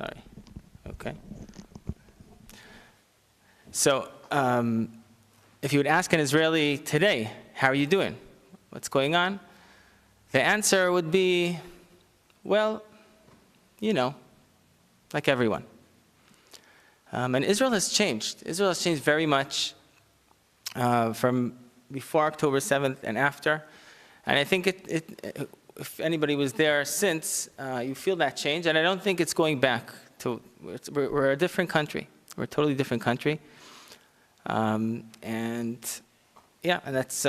Sorry. Okay. So, if you would ask an Israeli today, how are you doing? What's going on? The answer would be, well, you know, like everyone. And Israel has changed. Israel has changed very much from before October 7th and after. And I think if anybody was there since, you feel that change. And I don't think it's going back to, we're a different country. We're a totally different country. And yeah, and that's,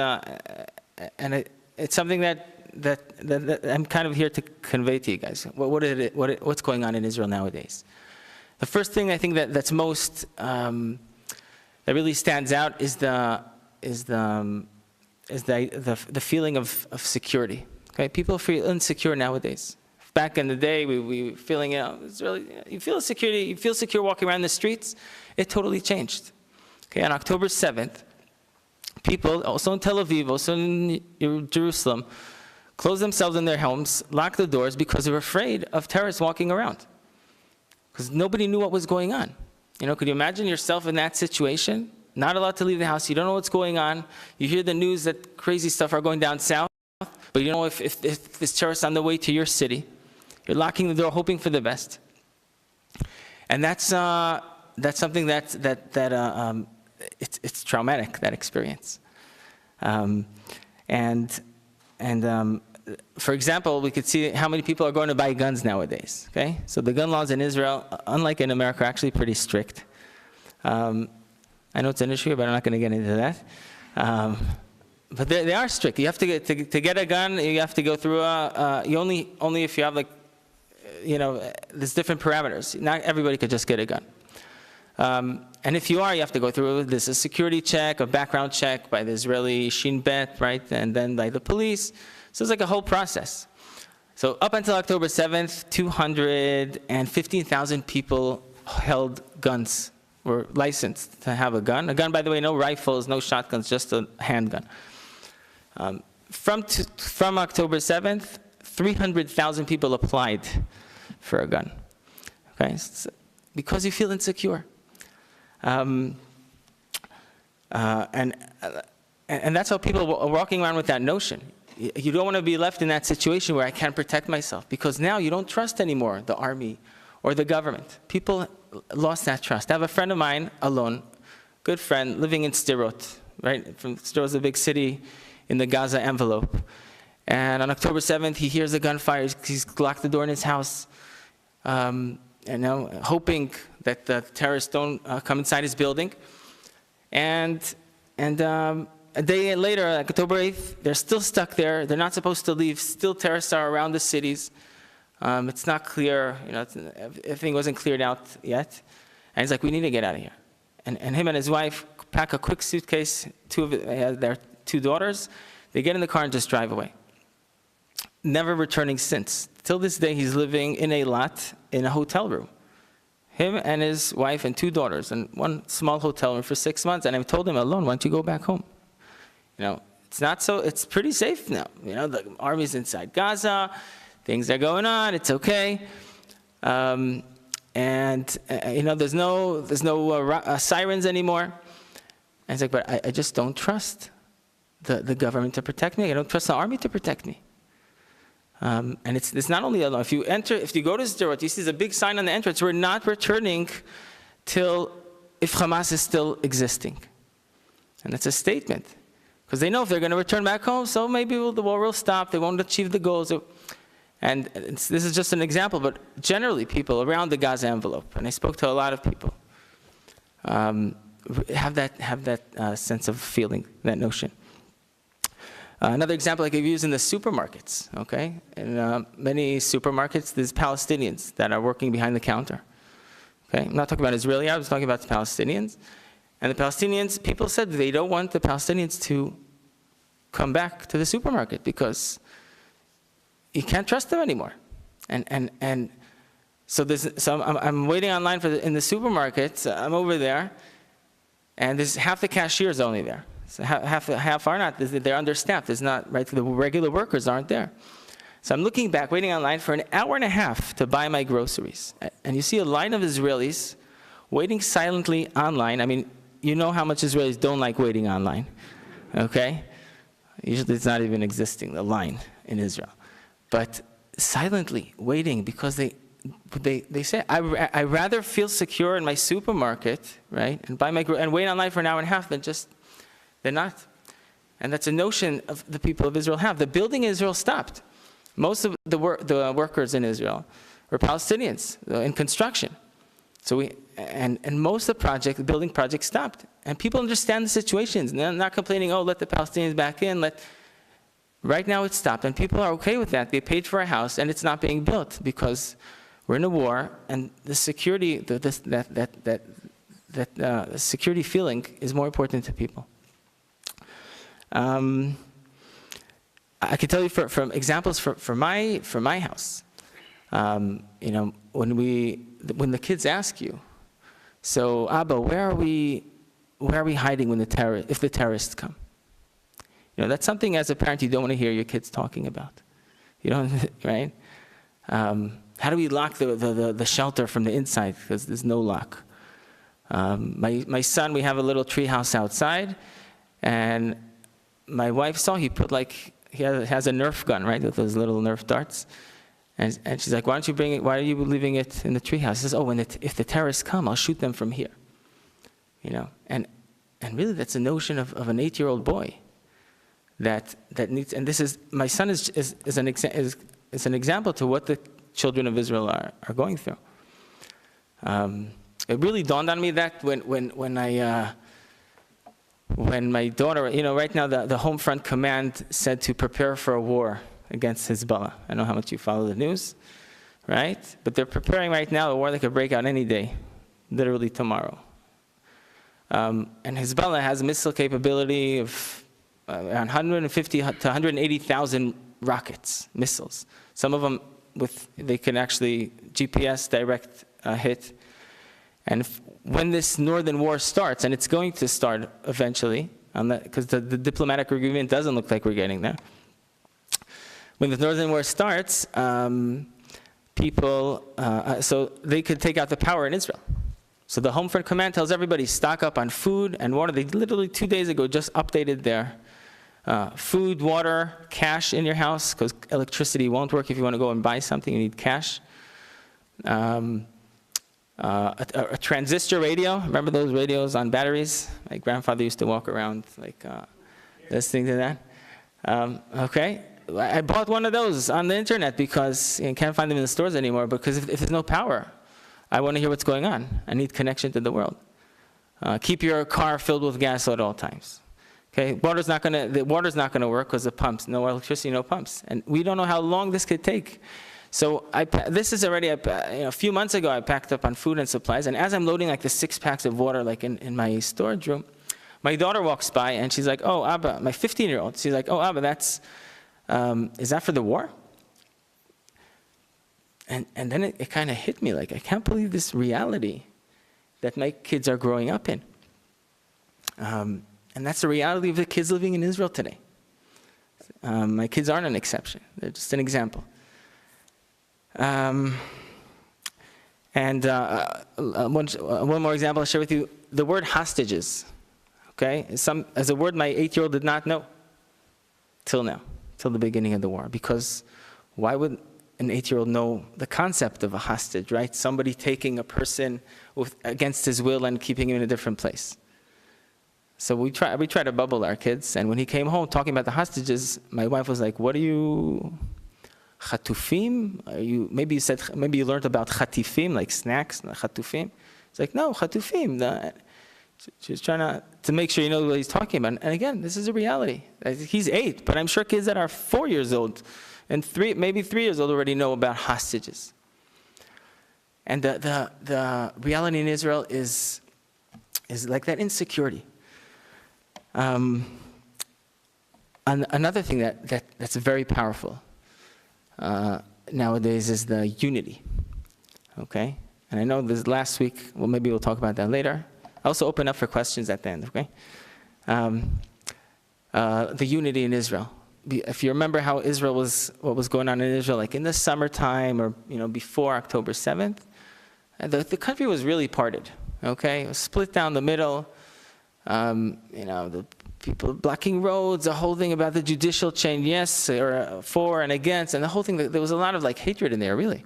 it's something that I'm kind of here to convey to you guys. What's going on in Israel nowadays? The first thing I think that's most, that really stands out is the feeling of security. Okay, people feel insecure nowadays. Back in the day, we feeling, you feel security, you feel secure walking around the streets. It totally changed. Okay, on October 7th, people, also in Tel Aviv, also in Jerusalem, closed themselves in their homes, locked the doors because they were afraid of terrorists walking around. Because nobody knew what was going on. You know, could you imagine yourself in that situation? Not allowed to leave the house, you don't know what's going on. You hear the news that crazy stuff are going down south, but you don't know if there's terrorists on the way to your city. You're locking the door, hoping for the best. And that's something it's traumatic, that experience. For example, we could see how many people are going to buy guns nowadays, okay? So the gun laws in Israel, unlike in America, are actually pretty strict. I know it's an issue, but I'm not going to get into that. But they are strict. You have to get a gun, you have to go through you only if you have, like, you know, there's different parameters. Not everybody could just get a gun. And if you have to go through this a security check, a background check by the Israeli Shin Bet, right? And then by the police. So it's like a whole process. So up until October 7th, 215,000 people held guns, were licensed to have a gun. A gun, by the way, no rifles, no shotguns, just a handgun. From October 7th, 300,000 people applied for a gun. Okay, so, because you feel insecure. And that's how people are walking around with that notion. You don't want to be left in that situation where I can't protect myself, because now you don't trust anymore the army or the government. People lost that trust. I have a friend of mine, Alon, good friend, living in Sderot, right? Sderot's a big city in the Gaza envelope. And on October 7th, he hears a gunfire. He's locked the door in his house, hoping that the terrorists don't come inside his building. And a day later, like October 8th, they're still stuck there. They're not supposed to leave. Still terrorists are around the cities. It's not clear, you know, everything wasn't cleared out yet. And he's like, we need to get out of here. And him and his wife pack a quick suitcase, their two daughters. They get in the car and just drive away. Never returning since. Till this day, he's living in a lot in a hotel room. Him and his wife and two daughters in one small hotel room for 6 months. And I told him, Alon, why don't you go back home? You know, it's pretty safe now. You know, the army's inside Gaza, things are going on, it's okay. You know, there's no sirens anymore. And he's like, but I just don't trust the government to protect me. I don't trust the army to protect me. And it's not only alone. If you go to Sderot, you see there's a big sign on the entrance, we're not returning till if Hamas is still existing. And it's a statement. Because they know if they're going to return back home, so maybe the war will stop, they won't achieve the goals. And this is just an example, but generally people around the Gaza envelope, and I spoke to a lot of people, have that sense of feeling, that notion. Another example I could use in the supermarkets, okay? In many supermarkets, there's Palestinians that are working behind the counter. Okay? I'm not talking about Israeli, I was talking about the Palestinians. And the Palestinians, people said they don't want the Palestinians to come back to the supermarket because you can't trust them anymore. And so I'm waiting online in the supermarket, I'm over there, and there's half the cashiers only there. So half are not, they're understaffed, there's not, right, the regular workers aren't there. So I'm looking back, waiting online for an hour and a half to buy my groceries. And you see a line of Israelis waiting silently online. I mean, you know how much Israelis don't like waiting online, okay? Usually it's not even existing, the line in Israel. But silently waiting because they say, I rather feel secure in my supermarket, right, and buy my and wait online for an hour and a half than not. And that's a notion of the people of Israel have. The building in Israel stopped. Most of the workers in Israel were Palestinians in construction. So most of the building project stopped. And people understand the situations. And they're not complaining, oh, let the Palestinians back in. Right now it's stopped. And people are okay with that. They paid for a house and it's not being built because we're in a war, and the security, the security feeling is more important to people. I can tell you from examples for my house. When the kids ask you, so Abba, where are we hiding if the terrorists come? That's something as a parent you don't want to hear your kids talking about. You don't, right? How do we lock the shelter from the inside? Because there's no lock. My son, we have a little tree house outside, and my wife saw he put he has a Nerf gun, right, with those little Nerf darts. And she's like, why don't you bring it? Why are you leaving it in the tree house? He says, oh, if the terrorists come, I'll shoot them from here. And really that's a notion of an 8-year-old boy that needs, and this is, my son is an example to what the children of Israel are going through. It really dawned on me that when my daughter, right now the Home Front Command said to prepare for a war against Hezbollah. I know how much you follow the news, right? But they're preparing right now a war that could break out any day, literally tomorrow. And Hezbollah has a missile capability of around 150 to 180,000 rockets, missiles. Some of them they can actually GPS direct hit. And when this northern war starts, and it's going to start eventually, because the diplomatic agreement doesn't look like we're getting there. When the northern war starts, so they could take out the power in Israel. So the Home Front Command tells everybody, stock up on food and water. They literally 2 days ago just updated their food, water, cash in your house, because electricity won't work if you want to go and buy something, you need cash. A transistor radio, remember those radios on batteries? My grandfather used to walk around listening to that. Okay, I bought one of those on the internet because you can't find them in the stores anymore, because if there's no power, I want to hear what's going on. I need connection to the world. Keep your car filled with gas at all times. Okay, the water's not gonna work because of pumps, no electricity, no pumps. And we don't know how long this could take. So this is already, a few months ago, I packed up on food and supplies, and as I'm loading the 6 packs of water in my storage room, my daughter walks by and she's like, oh, Abba, my 15-year-old, she's like, oh, Abba, is that for the war? And then it kind of hit me, I can't believe this reality that my kids are growing up in. And that's the reality of the kids living in Israel today. My kids aren't an exception, they're just an example. One more example I'll share with you. The word hostages, okay, is a word my 8-year-old did not know till now, till the beginning of the war. Because why would an 8-year-old know the concept of a hostage, right? Somebody taking a person against his will and keeping him in a different place. So we try to bubble our kids. And when he came home talking about the hostages, my wife was like, what are you... Chatufim? Maybe you learned about chatifim, like snacks, chatufim. It's like, no, chatufim. She's trying to make sure you know what he's talking about. And again, this is a reality. He's 8, but I'm sure kids that are 4 years old and maybe 3 years old already know about hostages. And the reality in Israel is like that insecurity. Another thing that's very powerful nowadays is the unity, okay? And I know this last week, maybe we'll talk about that later. I also open up for questions at the end, okay? The unity in Israel. if you remember how Israel what was going on in Israel, like in the summertime or, before October 7th, the country was really parted, okay? It was split down the middle. The people blocking roads, the whole thing about the judicial chain, yes, or for and against, and the whole thing, there was a lot of hatred in there, really.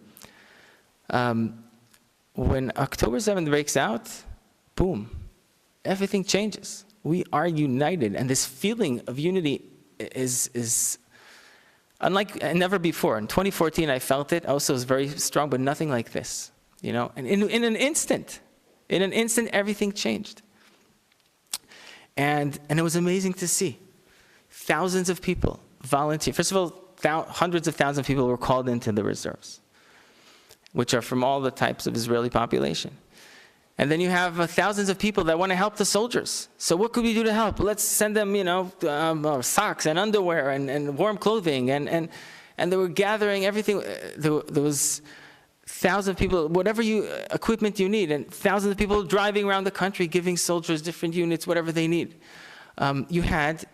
When October 7th breaks out, boom, everything changes. We are united, and this feeling of unity is unlike never before. In 2014, I felt it. Also, it was very strong, but nothing like this. And in an instant, everything changed. And it was amazing to see. Thousands of people volunteer. First of all, hundreds of thousands of people were called into the reserves, which are from all the types of Israeli population. And then you have thousands of people that want to help the soldiers. So what could we do to help? Let's send them, socks and underwear and warm clothing. And they were gathering everything. There was thousands of people, whatever equipment you need, and thousands of people driving around the country, giving soldiers different units, whatever they need. You had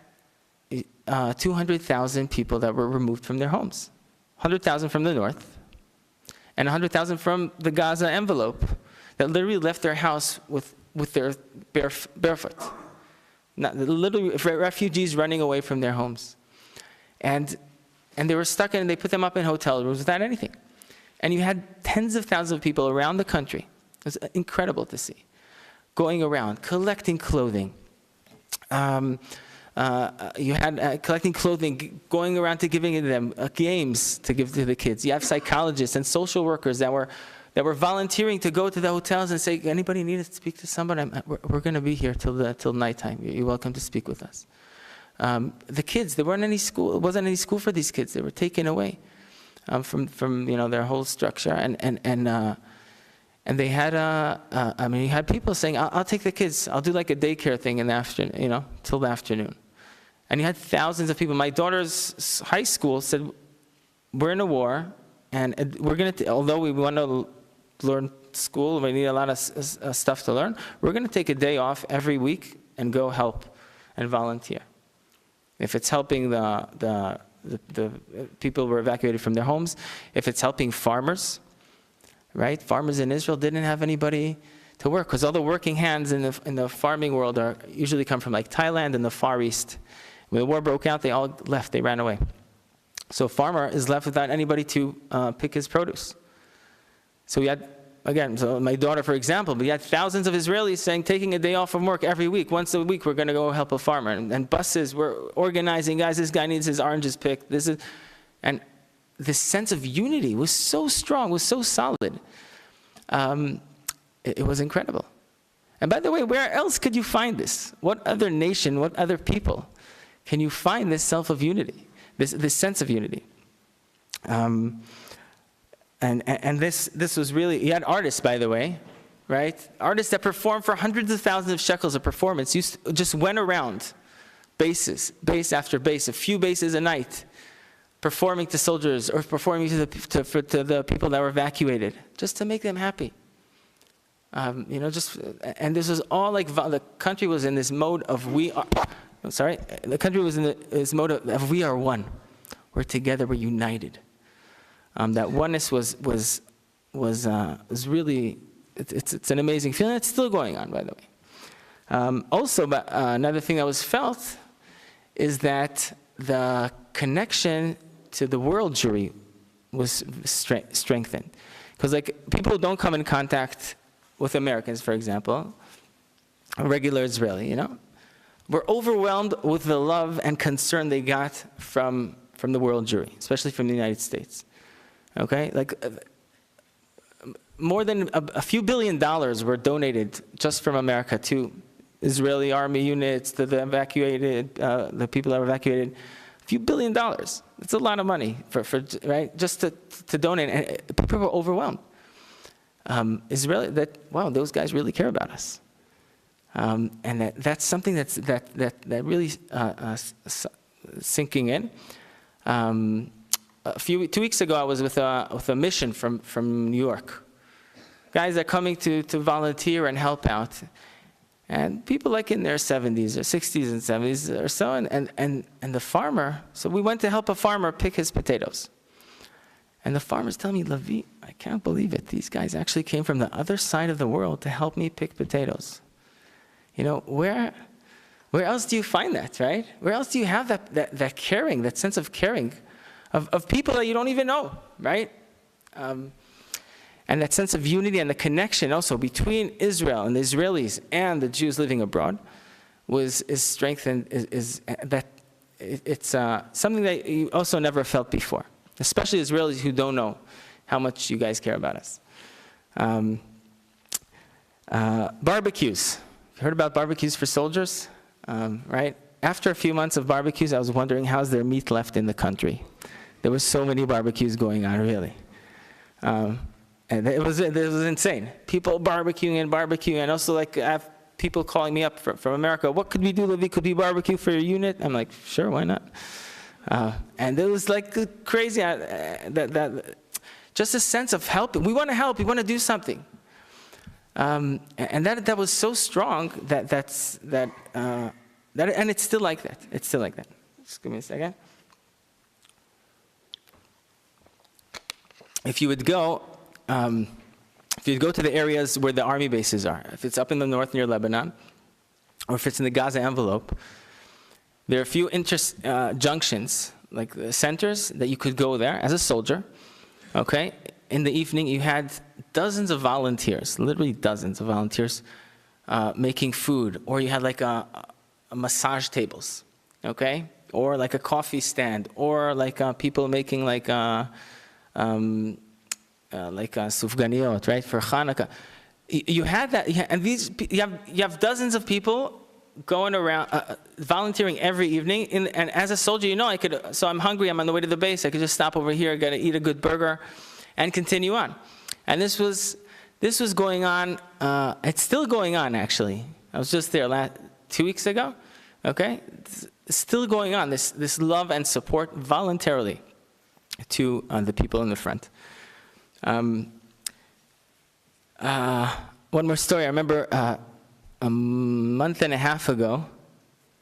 200,000 people that were removed from their homes. 100,000 from the north, and 100,000 from the Gaza envelope, that literally left their house with their barefoot. Literally refugees running away from their homes. And they were stuck in, and they put them up in hotel rooms without anything. And you had tens of thousands of people around the country. It was incredible to see. Going around, collecting clothing. You had collecting clothing, going around to giving them games to give to the kids. You have psychologists and social workers that were volunteering to go to the hotels and say, anybody need to speak to somebody? We're going to be here till nighttime. You're welcome to speak with us. The kids, there wasn't any school. It wasn't any school for these kids. They were taken away from their whole structure. And they had you had people saying, I'll take the kids. I'll do like a daycare thing in the afternoon, till the afternoon. And you had thousands of people. My daughter's high school said, we're in a war, and we're going to, although we want to learn school, we need a lot of stuff to learn, we're going to take a day off every week and go help and volunteer. If it's helping the people who were evacuated from their homes, if it's helping farmers, right? Farmers in Israel didn't have anybody to work, because all the working hands in the farming world usually come from Thailand and the Far East. When the war broke out, they all left, they ran away. So a farmer is left without anybody to pick his produce. So we had, again, so my daughter, for example, we had thousands of Israelis saying, taking a day off from work every week, once a week, we're going to go help a farmer. And buses were organizing, guys, this guy needs his oranges picked. And this sense of unity was so strong, was so solid. It was incredible. And by the way, where else could you find this? What other nation, what other people can you find this self of unity? This sense of unity. And this was really, you had artists, by the way, right? Artists that performed for hundreds of thousands of shekels of performance, just went around base after base, a few bases a night, performing to soldiers or performing to the people that were evacuated, just to make them happy. And this was all the country was in this mode of the country was in this mode of we are one. We're together, we're united. That oneness was really, it's an amazing feeling. It's still going on, by the way. Also, another thing that was felt is that the connection to the world Jewry was strengthened. Because people who don't come in contact with Americans, for example, a regular Israeli, were overwhelmed with the love and concern they got from the world Jewry, especially from the United States. Okay? More than a few $1 billion were donated just from America to Israeli army units, to the evacuated, the people that were evacuated. A few $1 billion. That's a lot of money right? Just to donate. And people were overwhelmed. Wow, those guys really care about us. And that's something that really sinking in. 2 weeks ago, I was with a mission from New York. Guys are coming to volunteer and help out. And people like in their 70s or 60s and 70s or so, and the farmer, so we went to help a farmer pick his potatoes. And the farmer's telling me, Lavi, I can't believe it. These guys actually came from the other side of the world to help me pick potatoes. You know, where else do you find that, right? Where else do you have that caring, that sense of caring of people that you don't even know, right? And that sense of unity and the connection also between Israel and the Israelis and the Jews living abroad is strengthened, it's something that you also never felt before, especially Israelis who don't know how much you guys care about us. Barbecues. You heard about barbecues for soldiers? Right? After a few months of barbecues, I was wondering how's there meat left in the country. There were so many barbecues going on, really. And it was insane. People barbecuing, and also like I have people calling me up from America. What could we do, Lavi? Could we barbecue for your unit? I'm like, sure, why not? And it was like crazy. Just a sense of helping. We want to help. We want to do something. And that was so strong that and it's still like that. It's still like that. Just give me a second. If you'd go to the areas where the army bases are, if it's up in the north near Lebanon, or if it's in the Gaza envelope, there are a few junctions, like the centers, that you could go there as a soldier, okay? In the evening, you had dozens of volunteers, literally dozens of volunteers, making food, or you had like a massage tables, okay? Or like a coffee stand, or like people making like sufganiyot, right, for Hanukkah. You had that, and you have dozens of people going around, volunteering every evening. And as a soldier, you know, so I'm hungry, I'm on the way to the base, I could just stop over here, gotta eat a good burger, and continue on. And this was going on, it's still going on, actually. I was just there 2 weeks ago, okay? It's still going on, this love and support voluntarily to the people in the front. One more story. I remember a month and a half ago,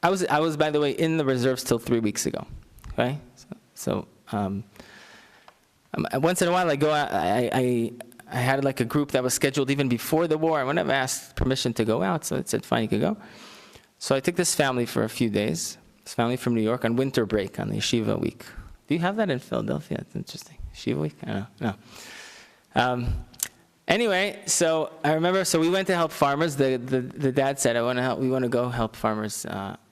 I was by the way in the reserves till 3 weeks ago. Okay, so once in a while I go out. I had like a group that was scheduled even before the war. I would never asked permission to go out, so it said fine, you could go. So I took this family for a few days. This family from New York on winter break on the yeshiva week. Do you have that in Philadelphia? It's interesting. Yeshiva week? I don't know. No. Anyway, so I remember, so we went to help farmers. The dad said, we want to go help farmers.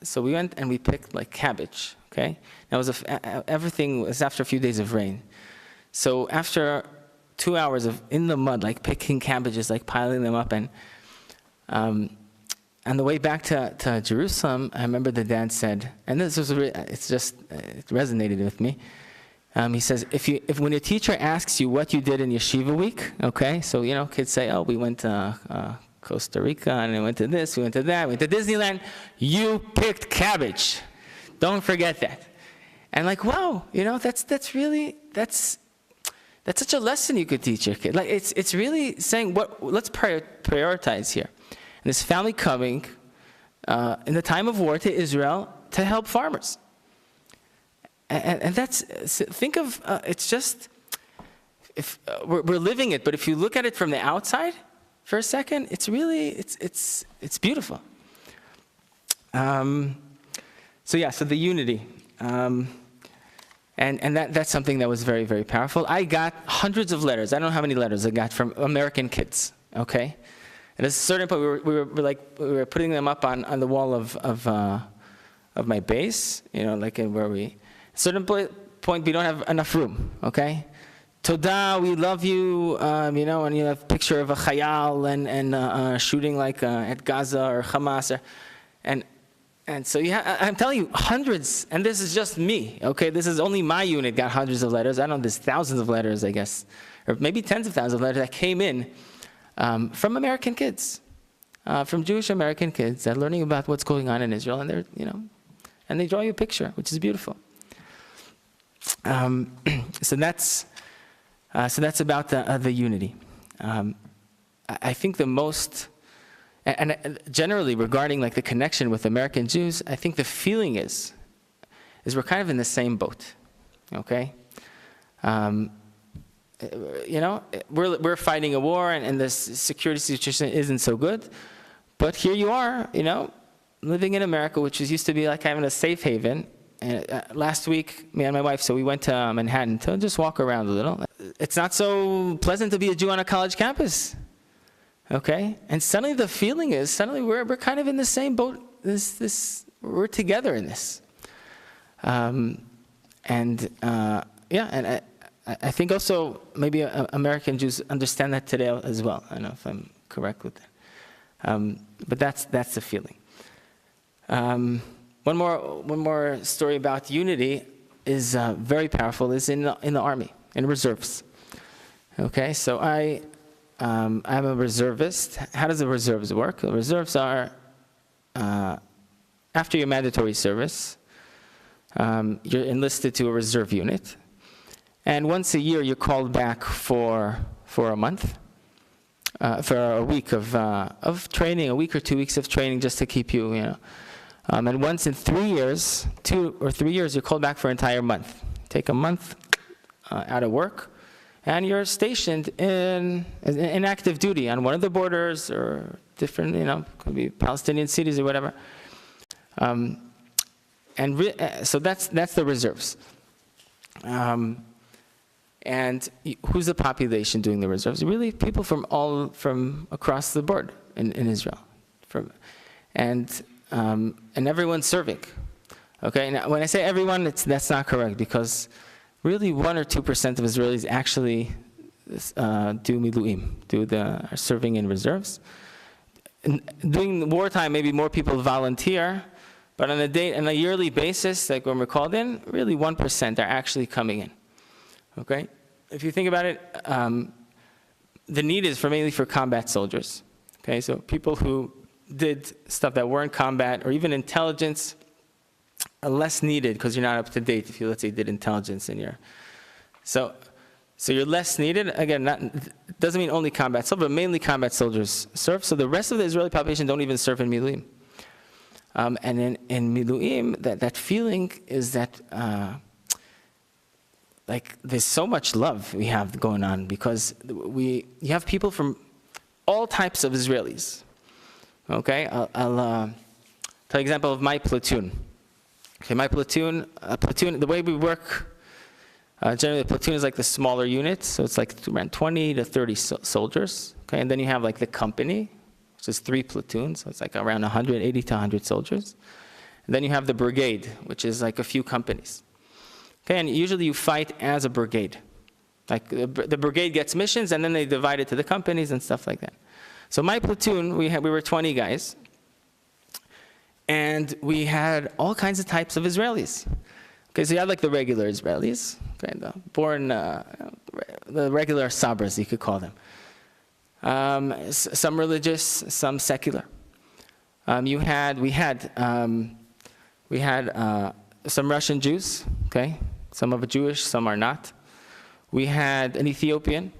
So we went and we picked like cabbage, okay? Now everything was after a few days of rain. So after 2 hours of in the mud, like picking cabbages, like piling them up, and on the way back to Jerusalem, I remember the dad said, and this was it resonated with me. He says, if when your teacher asks you what you did in yeshiva week, okay, so you know, kids say, oh, we went to Costa Rica and we went to this, we went to that, we went to Disneyland. You picked cabbage. Don't forget that. And like, wow, you know, that's such a lesson you could teach your kid. Like it's really saying let's prioritize here. And this family coming in the time of war to Israel to help farmers. And that's, think of, it's just, if we're living it, but if you look at it from the outside for a second, it's really, it's beautiful. So the unity. And that's something that was very, very powerful. I got hundreds of letters. I don't know how many letters I got from American kids, okay? And at a certain point, we were putting them up on the wall of my base, you know, like where we, at a certain point, we don't have enough room, okay? Toda, we love you, you know, and you have a picture of a chayal and shooting like at Gaza or Hamas, and so I'm telling you, hundreds, and this is just me, okay? This is only my unit got hundreds of letters. I don't know, there's thousands of letters, I guess, or maybe tens of thousands of letters that came in from American kids, from Jewish American kids that are learning about what's going on in Israel, and they're, you know, and they draw you a picture, which is beautiful. So that's about the unity. I think the most and generally regarding like the connection with American Jews, I think the feeling is we're kind of in the same boat, okay? You know, we're fighting a war, and the security situation isn't so good, but here you are, you know, living in America, which used to be like having a safe haven. And last week, me and my wife, so we went to Manhattan to just walk around a little. It's not so pleasant to be a Jew on a college campus, okay? And suddenly the feeling is, suddenly we're kind of in the same boat. We're together in this. Yeah, and I think also maybe American Jews understand that today as well. I don't know if I'm correct with that. But that's the feeling. One more story about unity is very powerful. Is in the army, in reserves. Okay, so I'm a reservist. How does the reserves work? The reserves are after your mandatory service, you're enlisted to a reserve unit, and once a year you're called back for a month. For a week of training, a week or 2 weeks of training, just to keep you, you know. And once in 3 years, 2 or 3 years, you're called back for an entire month. Take a month out of work, and you're stationed in active duty on one of the borders or different, you know, could be Palestinian cities or whatever. So that's the reserves. And who's the population doing the reserves? Really, people from across the board in Israel, and everyone's serving. Okay, now when I say everyone, that's not correct, because really 1 or 2% of Israelis actually do miluim, are serving in reserves. During wartime, maybe more people volunteer, but on a yearly basis, like when we're called in, really 1% are actually coming in. Okay, if you think about it, the need is mainly for combat soldiers. Okay, so people who did stuff that weren't combat or even intelligence are less needed because you're not up to date. If you, let's say, did intelligence in your, so you're less needed. Again, doesn't mean only combat soldiers, but mainly combat soldiers serve. So the rest of the Israeli population don't even serve in miluim. And in miluim, that feeling is that. Like there's so much love we have going on, because you have people from all types of Israelis. Okay, I'll tell you an example of my platoon. Okay, my platoon, the way we work, generally the platoon is like the smaller unit, so it's like around 20 to 30 soldiers. Okay, and then you have like the company, which is 3 platoons, so it's like around 180 to 100 soldiers. And then you have the brigade, which is like a few companies. Okay, and usually you fight as a brigade. Like the brigade gets missions, and then they divide it to the companies and stuff like that. So my platoon, we were 20 guys, and we had all kinds of types of Israelis. Okay, so you had like the regular Israelis, okay, the regular sabras, you could call them. Some religious, some secular. We had some Russian Jews, okay? Some are Jewish, some are not. We had an Ethiopian.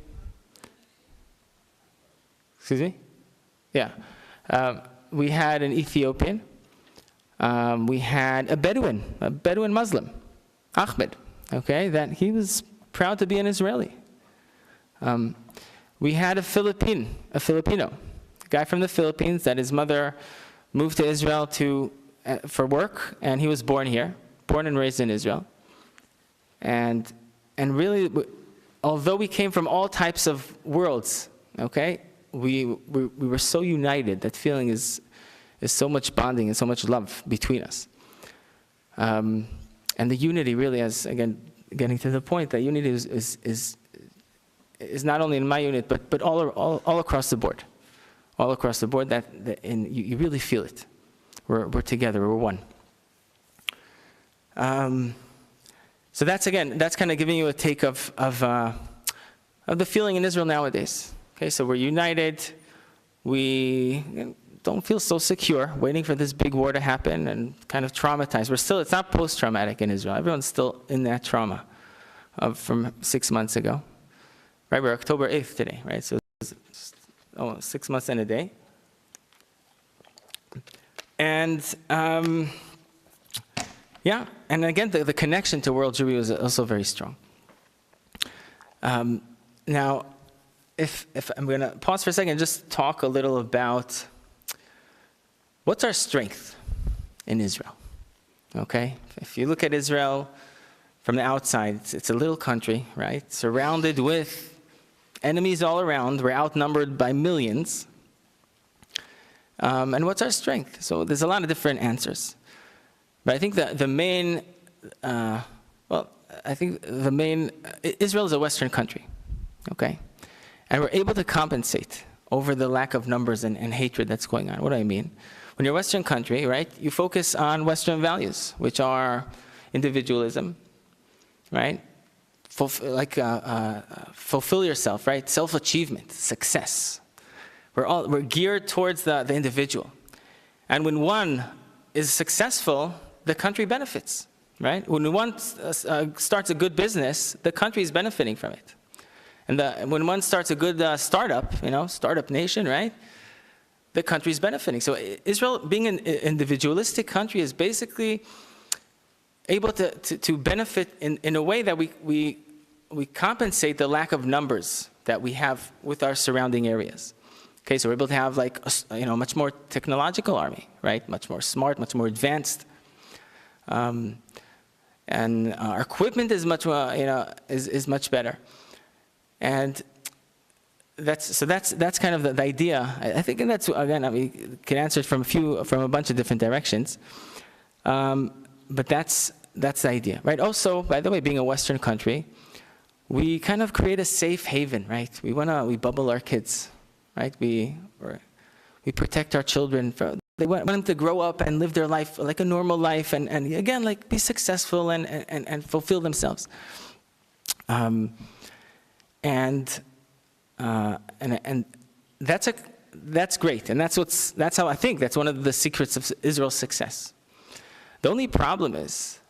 Excuse me? Yeah. We had an Ethiopian. We had a Bedouin Muslim, Ahmed, okay? That he was proud to be an Israeli. We had a Filipino, a guy from the Philippines that his mother moved to Israel for work, and he was born here, born and raised in Israel. And really, although we came from all types of worlds, okay, we were so united. That feeling is so much bonding and so much love between us. And the unity really, as again, getting to the point, that unity is not only in my unit, but all across the board. All across the board, and you really feel it. We're together, we're one. So that's kind of giving you a take of the feeling in Israel nowadays. Okay, so we're united. We don't feel so secure, waiting for this big war to happen, and kind of traumatized. It's not post-traumatic in Israel. Everyone's still in that trauma from 6 months ago. Right, we're October 8th today, right? So it's 6 months and a day. And yeah, and again, the connection to world Jewry was also very strong. Now, if I'm going to pause for a second and just talk a little about what's our strength in Israel, okay? If you look at Israel from the outside, it's a little country, right? Surrounded with enemies all around. We're outnumbered by millions. And what's our strength? So there's a lot of different answers. But I think the main, Israel is a Western country, okay? And we're able to compensate over the lack of numbers and hatred that's going on. What do I mean? When you're a Western country, right, you focus on Western values, which are individualism, right? Fulfill yourself, right? Self-achievement, success. We're geared towards the individual. And when one is successful, the country benefits, right? When one starts a good business, the country is benefiting from it. And when one starts a good startup, startup nation, right? The country is benefiting. So Israel, being an individualistic country, is basically able to benefit in a way that we compensate the lack of numbers that we have with our surrounding areas. Okay, so we're able to have much more technological army, right? Much more smart, much more advanced, and our equipment is much more, is much better, and that's kind of the idea. I think, and that's again, we can answer it from a bunch of different directions, but that's the idea, right? Also, by the way, being a Western country, we kind of create a safe haven, right? We bubble our kids, right? We protect our children. They want them to grow up and live their life like a normal life, and again, like be successful and fulfill themselves. And that's great, and that's how I think that's one of the secrets of Israel's success. The only problem is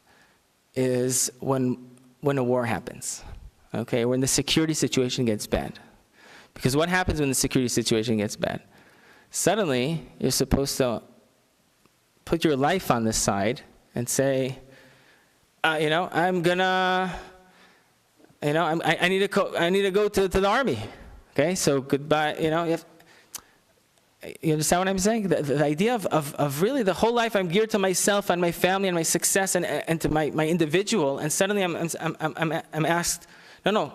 when a war happens, okay, when the security situation gets bad. Because what happens when the security situation gets bad? Suddenly, you're supposed to put your life on the side and say, I'm gonna, I need to go to the army. Okay, so goodbye. You understand what I'm saying? The idea of really the whole life I'm geared to myself and my family and my success and to my individual, and suddenly I'm asked, no,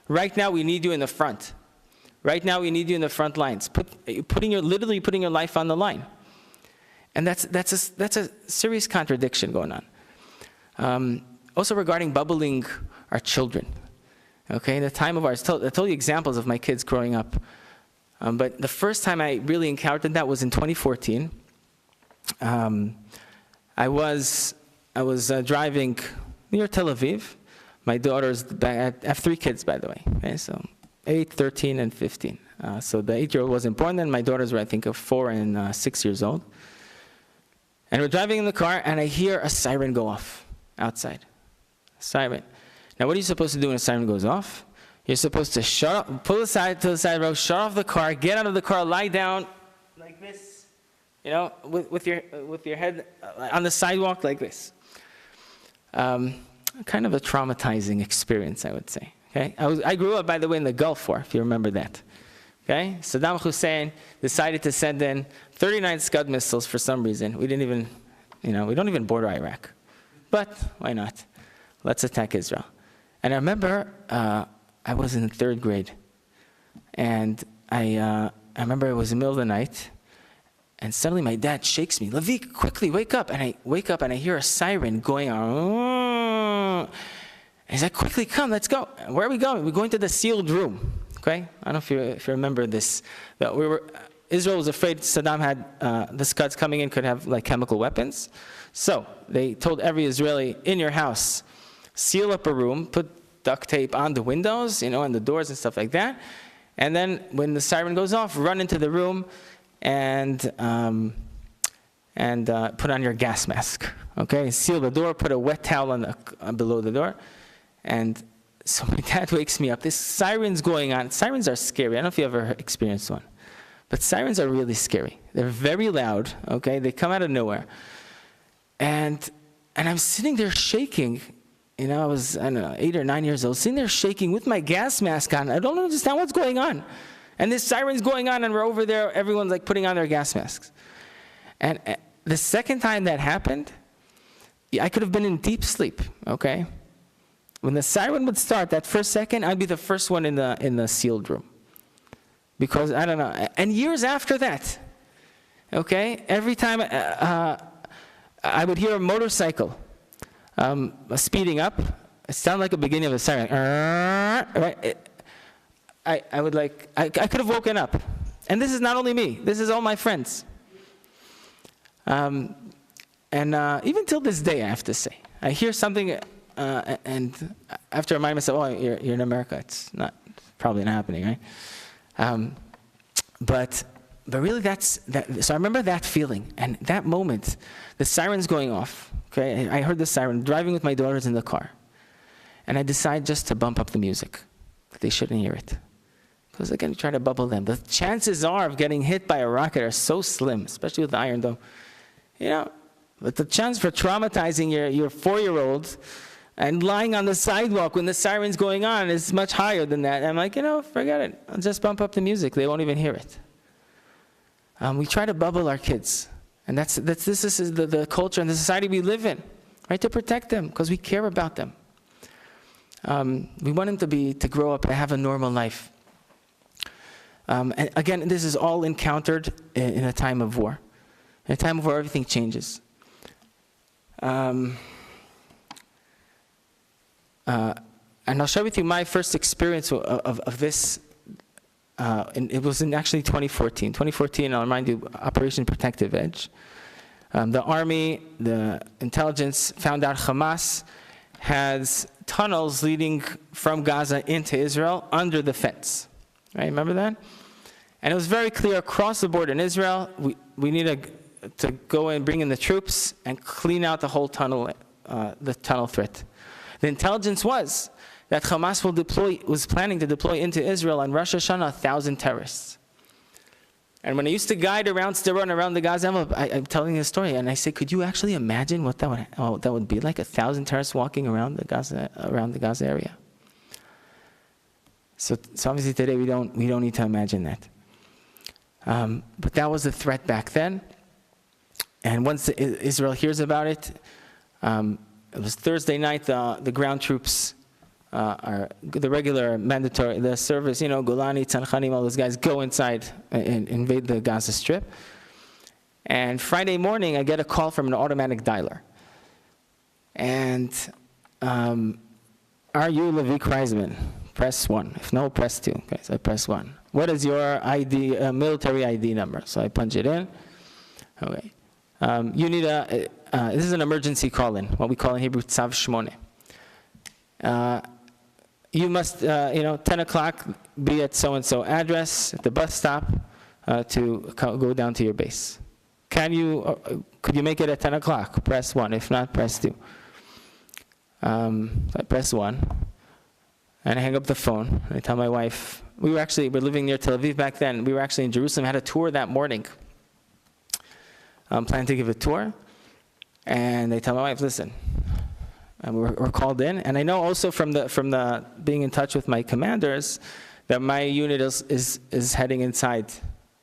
right now we need you in the front. Right now we need you in the front lines. Literally putting your life on the line, and that's a serious contradiction going on. Also regarding bubbling our children. Okay, in the time of ours, I told you examples of my kids growing up. But the first time I really encountered that was in 2014. I was driving near Tel Aviv. My daughters, I have 3 kids, by the way. Okay, so 8, 13, and 15. So the 8-year-old wasn't born then. My daughters were, I think, 4 and 6 years old. And we're driving in the car, and I hear a siren go off outside. Siren. Now, what are you supposed to do when a siren goes off? You're supposed to pull aside to the side road, shut off the car, get out of the car, lie down like this, with your head on the sidewalk like this. Kind of a traumatizing experience, I would say. Okay, I grew up, by the way, in the Gulf War, if you remember that. Okay, Saddam Hussein decided to send in 39 Scud missiles for some reason. We didn't even, we don't even border Iraq, but why not? Let's attack Israel. And I remember I was in 3rd grade, and I remember it was the middle of the night, and suddenly my dad shakes me. Lavi, quickly wake up! And I wake up and I hear a siren going on. And he's like, quickly, come, let's go. Where are we going? We're going to the sealed room. Okay? I don't know if you remember this. That Israel was afraid Saddam had, the Scuds coming in could have like chemical weapons. So they told every Israeli, in your house, seal up a room, put duct tape on the windows, and the doors and stuff like that. And then when the siren goes off, run into the room and put on your gas mask. Okay? Seal the door, put a wet towel below the door. And so my dad wakes me up. This siren's going on. Sirens are scary. I don't know if you ever experienced one. But sirens are really scary. They're very loud, okay? They come out of nowhere. And I'm sitting there shaking. You know, I was, 8 or 9 years old, sitting there shaking with my gas mask on. I don't understand what's going on. And this siren's going on, and we're over there, everyone's like putting on their gas masks. And the second time that happened, I could have been in deep sleep, okay? When the siren would start, that first second, I'd be the first one in the sealed room. Because, I don't know, and years after that, okay, every time I would hear a motorcycle speeding up, it sounded like the beginning of a siren. Right? I would like, I could have woken up. And this is not only me, this is all my friends. And even till this day, I have to say, I hear something, and I have to remind myself, oh, you're in America, it's probably not happening, right? But really so I remember that feeling, and that moment, the siren's going off, okay? I heard the siren, driving with my daughters in the car. And I decided just to bump up the music, that they shouldn't hear it. Because again, you try to bubble them. The chances of getting hit by a rocket are so slim, especially with the Iron Dome. You know, but the chance for traumatizing your 4-year-old and lying on the sidewalk when the siren's going on is much higher than that. And I'm like, forget it. I'll just bump up the music. They won't even hear it. We try to bubble our kids. And this is the culture and the society we live in, right? To protect them, because we care about them. We want them to grow up and have a normal life. And again, this is all encountered in a time of war. In a time of war, everything changes. And I'll share with you my first experience of this. It was in actually 2014. 2014, I'll remind you, Operation Protective Edge. The army, the intelligence found out Hamas has tunnels leading from Gaza into Israel under the fence. Right, remember that? And it was very clear across the board in Israel, we need to go and bring in the troops and clean out the whole tunnel, the tunnel threat. The intelligence was that Hamas was planning to deploy into Israel on Rosh Hashanah 1,000 terrorists. And when I used to guide around Sderot, around the Gaza envelope, I'm telling a story, and I say, could you actually imagine what that would be like, 1,000 terrorists walking around the Gaza area? So obviously today we don't need to imagine that. But that was the threat back then. And once Israel hears about it, it was Thursday night, the ground troops, the regular mandatory, the service, Golani, Tzanchanim, all those guys go inside and invade the Gaza Strip. And Friday morning, I get a call from an automatic dialer. And, are you Lavi Kreisman? Press 1. If no, press 2. Okay, so I press 1. What is your ID, military ID number? So I punch it in. Okay. You need this is an emergency call-in, what we call in Hebrew, Tzav Shmone. You must, 10 o'clock, be at so-and-so address, at the bus stop, to go down to your base. Could you make it at 10 o'clock? Press 1. If not, press 2. So I press 1. And I hang up the phone. I tell my wife, we're living near Tel Aviv back then. We were actually in Jerusalem, had a tour that morning. Planned to give a tour. And I tell my wife, listen, we're called in. And I know also from the being in touch with my commanders that my unit is heading inside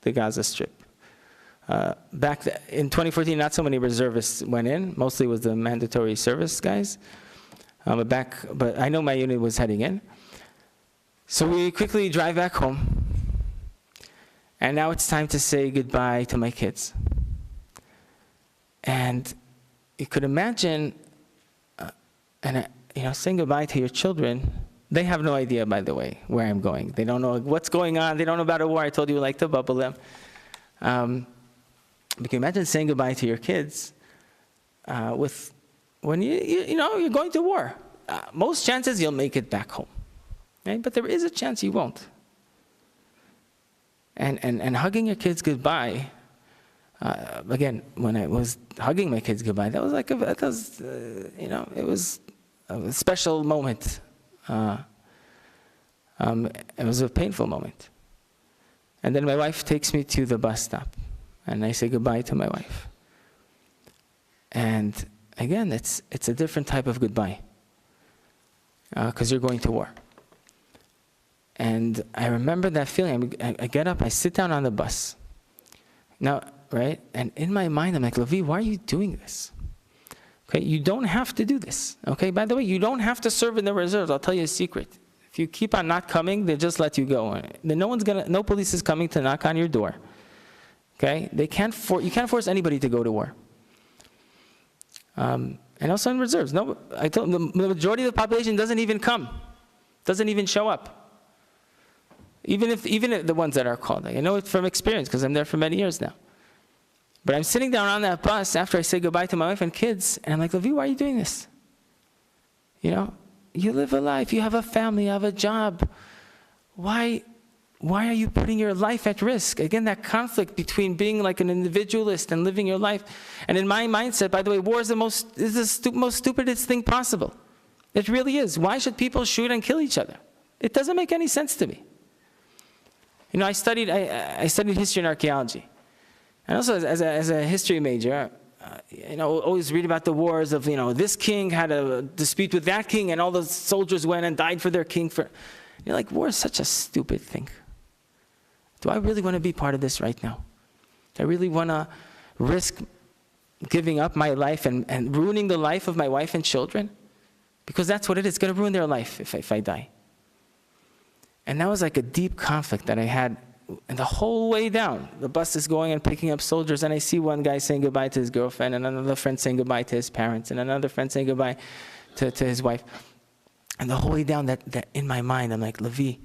the Gaza Strip. Back in 2014, not so many reservists went in. Mostly was the mandatory service guys. But I know my unit was heading in. So we quickly drive back home. And now it's time to say goodbye to my kids. And you could imagine, saying goodbye to your children. They have no idea, by the way, where I'm going. They don't know what's going on. They don't know about a war. I told you we like to bubble them. But you can imagine saying goodbye to your kids when you're going to war. Most chances you'll make it back home, right? But there is a chance you won't. And hugging your kids goodbye. Again, when I was hugging my kids goodbye, that was it was a special moment. It was a painful moment. And then my wife takes me to the bus stop, and I say goodbye to my wife. And again, it's a different type of goodbye, because you're going to war. And I remember that feeling. I get up, I sit down on the bus. Now, right? And in my mind, I'm like, Lavi, why are you doing this? Okay, you don't have to do this. Okay, by the way, you don't have to serve in the reserves. I'll tell you a secret. If you keep on not coming, they'll just let you go. Then no police is coming to knock on your door. Okay, you can't force anybody to go to war. And also in reserves, I told them, the majority of the population doesn't even come, doesn't even show up. Even if the ones that are called, I know it from experience because I'm there for many years now. But I'm sitting down on that bus after I say goodbye to my wife and kids, and I'm like, Lavi, why are you doing this? You live a life, you have a family, you have a job. Why are you putting your life at risk? Again, that conflict between being like an individualist and living your life. And in my mindset, by the way, war is the most stupidest thing possible. It really is. Why should people shoot and kill each other? It doesn't make any sense to me. I studied history and archaeology. And also as a history major, always read about the wars of, this king had a dispute with that king and all the soldiers went and died for their king. You're like, war is such a stupid thing. Do I really want to be part of this right now? Do I really want to risk giving up my life and ruining the life of my wife and children? Because that's what it is. It's going to ruin their life if I die. And that was like a deep conflict that I had. And the whole way down, the bus is going and picking up soldiers, and I see one guy saying goodbye to his girlfriend, and another friend saying goodbye to his parents, and another friend saying goodbye to his wife. And the whole way down, that in my mind, I'm like, Lavi,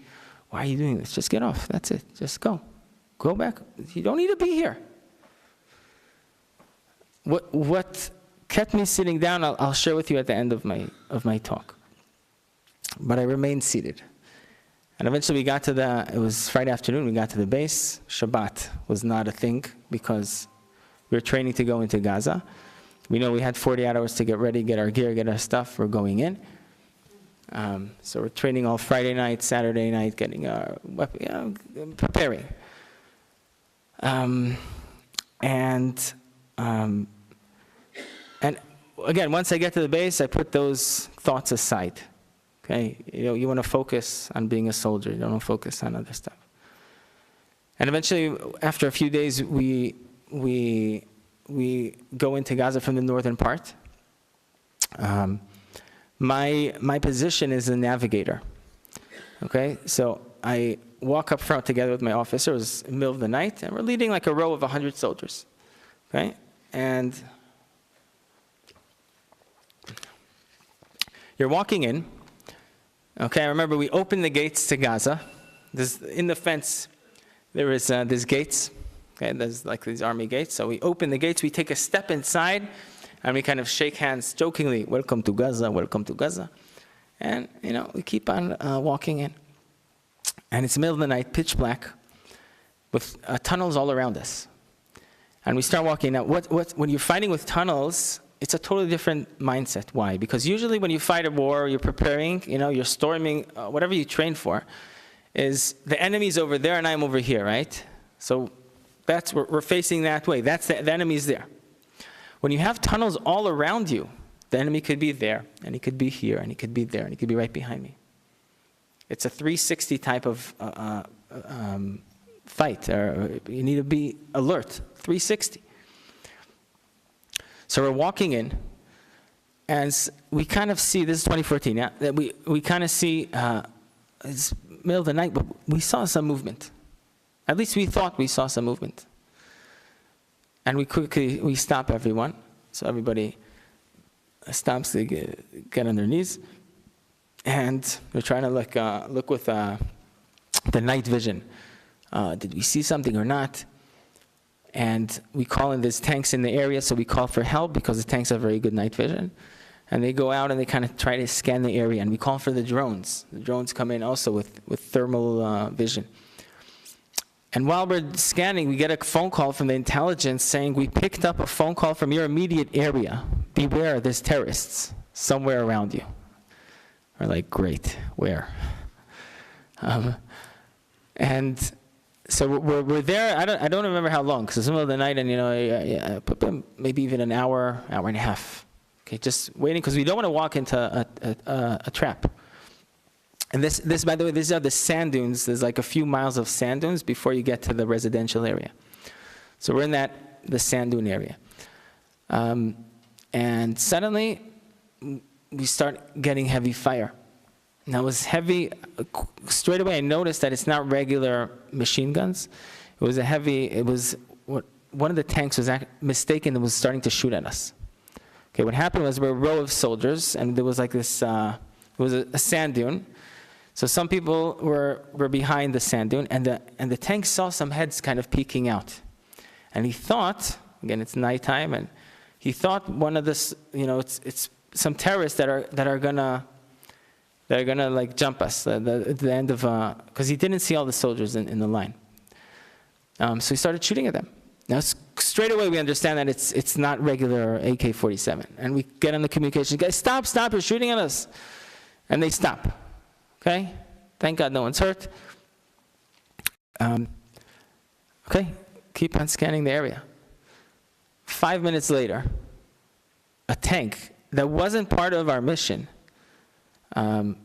why are you doing this? Just get off. That's it. Just go. Go back. You don't need to be here. What kept me sitting down, I'll share with you at the end of my talk. But I remained seated. And eventually we got to it was Friday afternoon, we got to the base. Shabbat was not a thing because we were training to go into Gaza. We know we had 48 hours to get ready, get our gear, get our stuff. We're going in. So we're training all Friday night, Saturday night, getting our weapon, preparing. And again, once I get to the base, I put those thoughts aside. Okay, you want to focus on being a soldier. You don't want to focus on other stuff. And eventually, after a few days, we go into Gaza from the northern part. My position is a navigator. Okay, so I walk up front together with my officer. It was in the middle of the night, and we're leading like a row of 100 soldiers. Okay, and you're walking in. Okay, I remember we opened the gates to Gaza. In the fence, there is these gates. Okay, there's like these army gates. So we open the gates, we take a step inside, and we kind of shake hands jokingly, welcome to Gaza, welcome to Gaza. And, we keep on walking in. And it's the middle of the night, pitch black, with tunnels all around us. And we start walking. Now, when you're fighting with tunnels, it's a totally different mindset. Why? Because usually when you fight a war, you're preparing, you're storming, whatever you train for, is the enemy's over there and I'm over here, right? So we're facing that way. That's the enemy's there. When you have tunnels all around you, the enemy could be there, and he could be here, and he could be there, and he could be right behind me. It's a 360 type of fight. You need to be alert, 360. So we're walking in, and we kind of see, this is 2014, yeah, that we kind of see, it's middle of the night, but we saw some movement. At least we thought we saw some movement. And we stop everyone. So everybody stops, they get on their knees. And we're trying to look with the night vision. Did we see something or not? And we call in, there's tanks in the area, so we call for help because the tanks have very good night vision. And they go out and they kind of try to scan the area. And we call for the drones. The drones come in also with thermal vision. And while we're scanning, we get a phone call from the intelligence saying, we picked up a phone call from your immediate area. Beware, there's terrorists somewhere around you. We're like, great, where? And So we're there. I don't remember how long, because it's the middle of the night, and I put them maybe even an hour and a half. Okay, just waiting, because we don't want to walk into a trap. And this, by the way, these are the sand dunes. There's like a few miles of sand dunes before you get to the residential area. So we're in the sand dune area. And suddenly, we start getting heavy fire. Now it was heavy. Straight away I noticed that it's not regular machine guns. It was one of the tanks was mistaken and was starting to shoot at us. Okay, what happened was we were a row of soldiers, and there was like this, it was a sand dune. So some people were behind the sand dune, and the tank saw some heads kind of peeking out. And he thought, again, it's nighttime, and he thought one of this, it's some terrorists that are gonna like jump us at the end of, because he didn't see all the soldiers in the line. So he started shooting at them. Now straight away we understand that it's not regular AK-47, and we get on the communication, guys, stop, you're shooting at us, and they stop. Okay, thank God no one's hurt. Okay, keep on scanning the area. 5 minutes later, a tank that wasn't part of our mission heard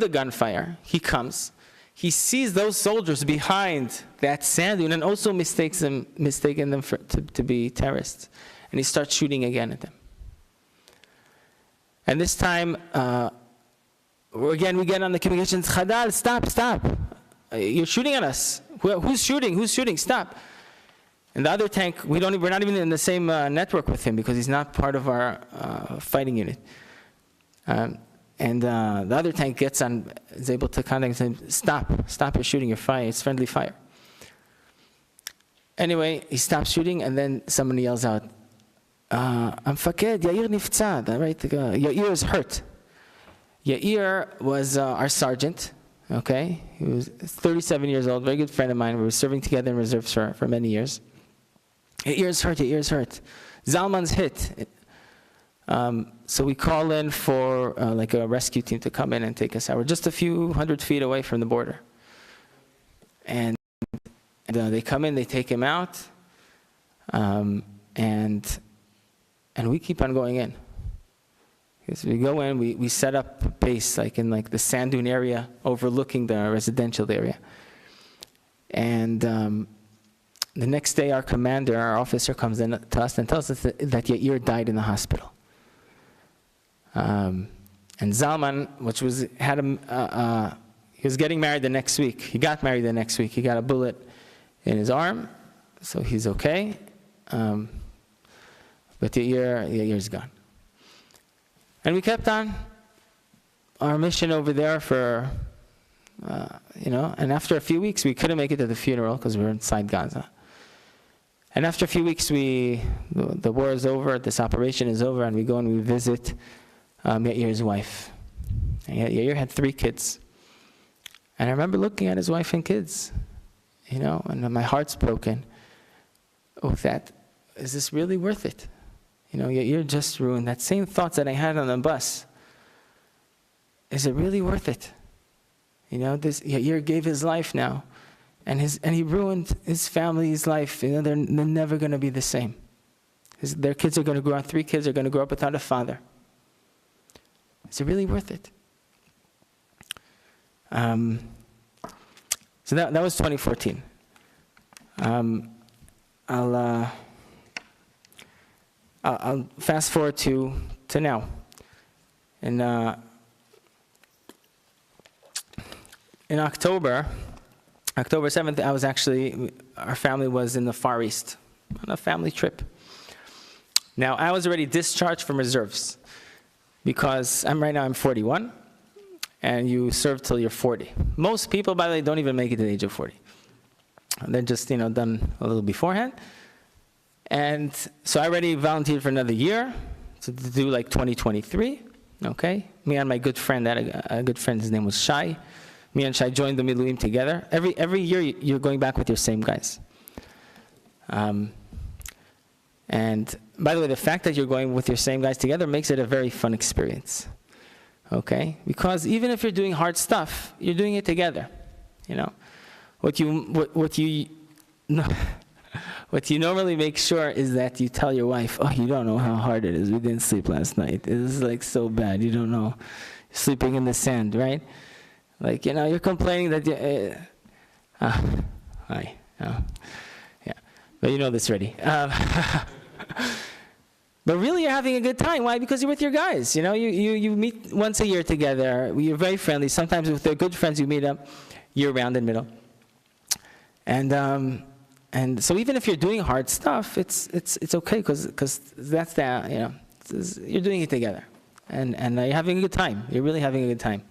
the gunfire. He comes. He sees those soldiers behind that sand dune and also mistaken them to be terrorists. And he starts shooting again at them. And this time, again, we get on the communications, Khadal, stop. You're shooting at us. Who's shooting? Stop. And the other tank, we're not even in the same network with him, because he's not part of our fighting unit. And the other tank is able to contact him, stop, you're shooting, you're fire, it's friendly fire. Anyway, he stops shooting, and then somebody yells out, Amfaked, Yair niftzad, right? Yair is hurt. Yair was our sergeant, okay? He was 37 years old, very good friend of mine. We were serving together in reserves for many years. Yair's hurt. Zalman's hit. So we call in for like a rescue team to come in and take us out. We're just a few hundred feet away from the border. And they come in, they take him out, and we keep on going in. So we go in, we set up base like in like the sand dune area overlooking the residential area. And the next day our commander, our officer comes in to us and tells us that Yair died in the hospital. And Zalman, he was getting married the next week. He got married the next week. He got a bullet in his arm, so he's okay. But Yair's gone. And we kept on our mission over there for, and after a few weeks, we couldn't make it to the funeral because we were inside Gaza. And after a few weeks, the war is over, this operation is over, and we go and we visit Yair's wife. And Yair had 3 kids. And I remember looking at his wife and kids, and my heart's broken. Is this really worth it? Yair just ruined that same thoughts that I had on the bus. Is it really worth it? Yair gave his life now, and he ruined his family's life. They're never going to be the same. Their kids are going to grow up. 3 kids are going to grow up without a father. Is it really worth it? So that was 2014. I'll fast forward to now. In October 7th, our family was in the Far East on a family trip. Now, I was already discharged from reserves because right now I'm 41, and you serve till you're 40. Most people, by the way, don't even make it to the age of 40. They're just, done a little beforehand. And so I already volunteered for another year to do like 2023, okay? Me and my good friend, a good friend, his name was Shai. Me and Shai joined the Miluim together. Every year you're going back with your same guys. And by the way, the fact that you're going with your same guys together makes it a very fun experience, okay? Because even if you're doing hard stuff, you're doing it together, what you normally make sure is that you tell your wife, oh, you don't know how hard it is. We didn't sleep last night. It is like so bad. You don't know. Sleeping in the sand, right? Like, you're complaining that hi. Yeah. But you know this already. But really, you're having a good time. Why? Because you're with your guys. You meet once a year together. You're very friendly. Sometimes with their good friends, you meet up year-round in the middle. And so even if you're doing hard stuff, it's okay because that's you're doing it together, and you're having a good time. You're really having a good time.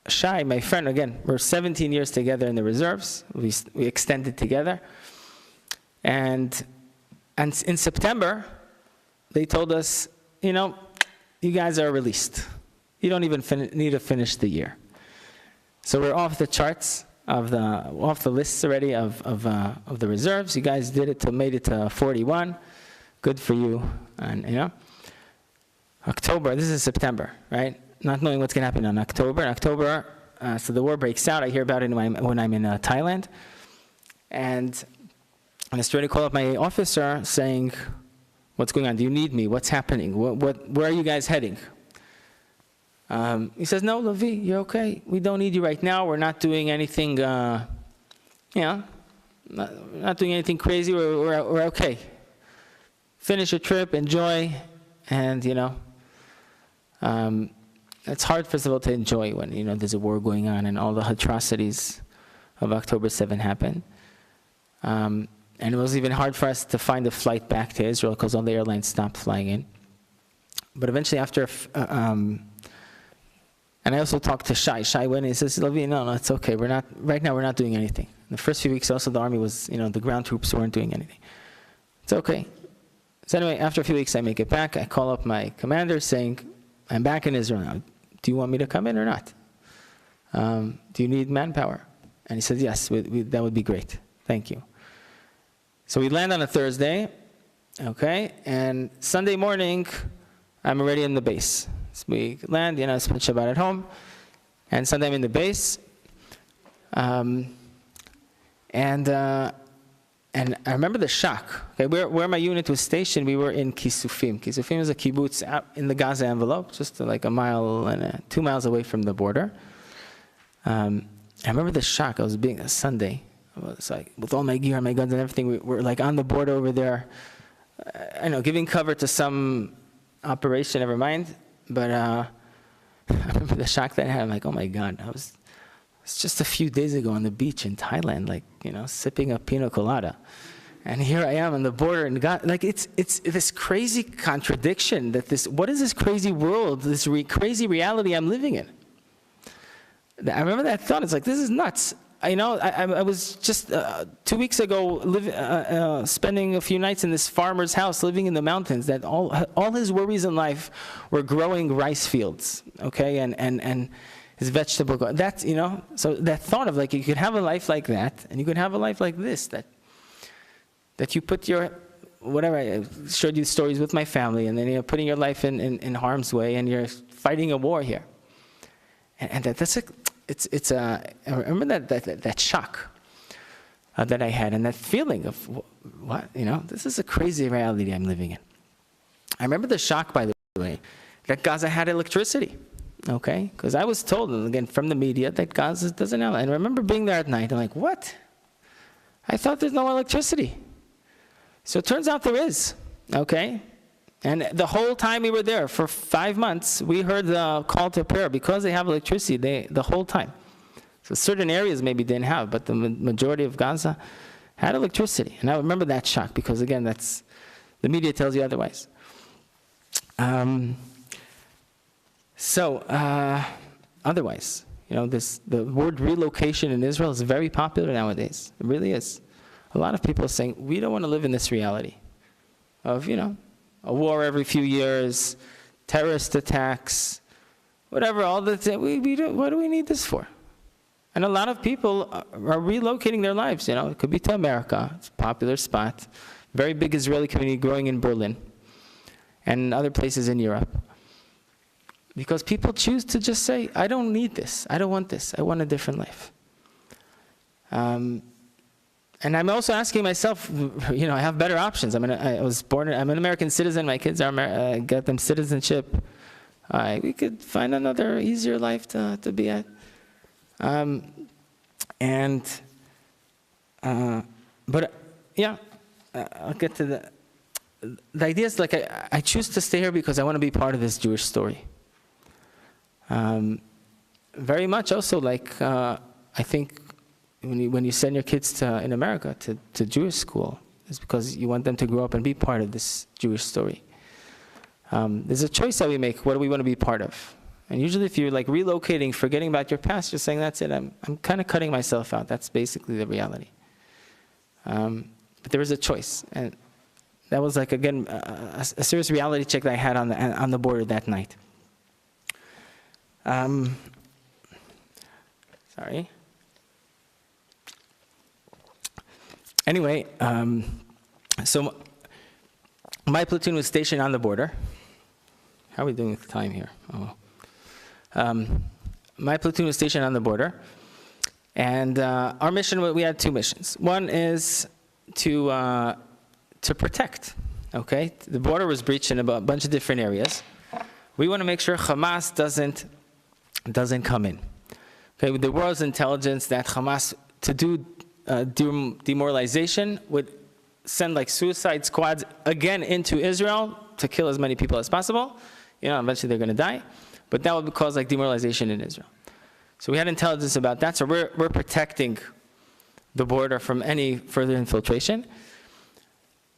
Shai, my friend, again, we're 17 years together in the reserves. We extended together, and in September, they told us, you guys are released. You don't even need to finish the year. So we're off the charts off the lists already of the reserves. You guys made it to 41. Good for you. And October. This is September, right? Not knowing what's going to happen in October. So the war breaks out. I hear about it when I'm in Thailand, and I started to call up my officer saying, "What's going on? Do you need me? What's happening? Where are you guys heading?" He says, "No, Lavi, you're okay. We don't need you right now. We're not doing anything, not doing anything crazy. We're okay. Finish your trip, enjoy, and it's hard, first of all, to enjoy when there's a war going on and all the atrocities of October 7 happen. And it was even hard for us to find a flight back to Israel because all the airlines stopped flying in. But eventually, after and I also talked to Shai. Shai went and he says, Lavi, no, it's okay. Right now we're not doing anything. The first few weeks also the army was, the ground troops weren't doing anything. It's okay. So anyway, after a few weeks I make it back. I call up my commander saying, I'm back in Israel now. Do you want me to come in or not? Do you need manpower? And he said, yes, that would be great. Thank you. So we land on a Thursday, okay? And Sunday morning, I'm already in the base. So we land, spend Shabbat at home, and Sunday I'm in the base. And I remember the shock. Okay, where my unit was stationed, we were in Kisufim. Kisufim is a kibbutz out in the Gaza envelope, just like 2 miles away from the border. I remember the shock. I was being a Sunday. I was like, with all my gear and my guns and everything, we're like on the border over there. Giving cover to some operation, never mind. But I remember the shock that I had. I'm like, oh my God, it's just a few days ago on the beach in Thailand, sipping a pina colada. And here I am on the border, and God, it's this crazy contradiction what is this crazy world, this crazy reality I'm living in? I remember that thought. It's like, this is nuts. I was just 2 weeks ago spending a few nights in this farmer's house, living in the mountains, that all his worries in life were growing rice fields, okay, and his vegetable garden. That's, so that thought of you could have a life like that, and you could have a life like this, that you put your, whatever, I showed you stories with my family, and then you're putting your life in harm's way, and you're fighting a war here. And I remember that shock that I had, and that feeling of, what, this is a crazy reality I'm living in. I remember the shock, by the way, that Gaza had electricity, okay? Because I was told, again, from the media, that Gaza doesn't have, and I remember being there at night, I'm like, what? I thought there's no electricity. So it turns out there is, okay? And the whole time we were there, for 5 months, we heard the call to prayer. Because they have electricity, the whole time. So certain areas maybe didn't have, but the majority of Gaza had electricity. And I remember that shock, because again, the media tells you otherwise. Otherwise, the word relocation in Israel is very popular nowadays. It really is. A lot of people are saying, we don't want to live in this reality of, a war every few years, terrorist attacks, whatever, all the things. What do we need this for? And a lot of people are relocating their lives, It could be to America. It's a popular spot. Very big Israeli community growing in Berlin and other places in Europe. Because people choose to just say, I don't need this. I don't want this. I want a different life. And I'm also asking myself, I have better options. I was born, I'm an American citizen. My kids are, I got them citizenship. We could find another easier life to be at. But I'll get to the idea is like I choose to stay here because I want to be part of this Jewish story. Very much also like I think when you send your kids in America to Jewish school, it's because you want them to grow up and be part of this Jewish story. There's a choice that we make. What do we want to be part of? And usually if you're like relocating, forgetting about your past, you're saying, that's it, I'm kind of cutting myself out. That's basically the reality. But there is a choice. And that was like, again, a serious reality check that I had on the border that night. Sorry. Anyway, so my platoon was stationed on the border. How are we doing with time here? Oh. My platoon was stationed on the border. And our mission, we had two missions. One is to protect, okay? The border was breached in a bunch of different areas. We want to make sure Hamas doesn't come in. Okay, with the world's intelligence that Hamas, to do demoralization, would send like suicide squads again into Israel to kill as many people as possible. Eventually they're going to die. But that would cause like demoralization in Israel. So we had intelligence about that. So we're protecting the border from any further infiltration.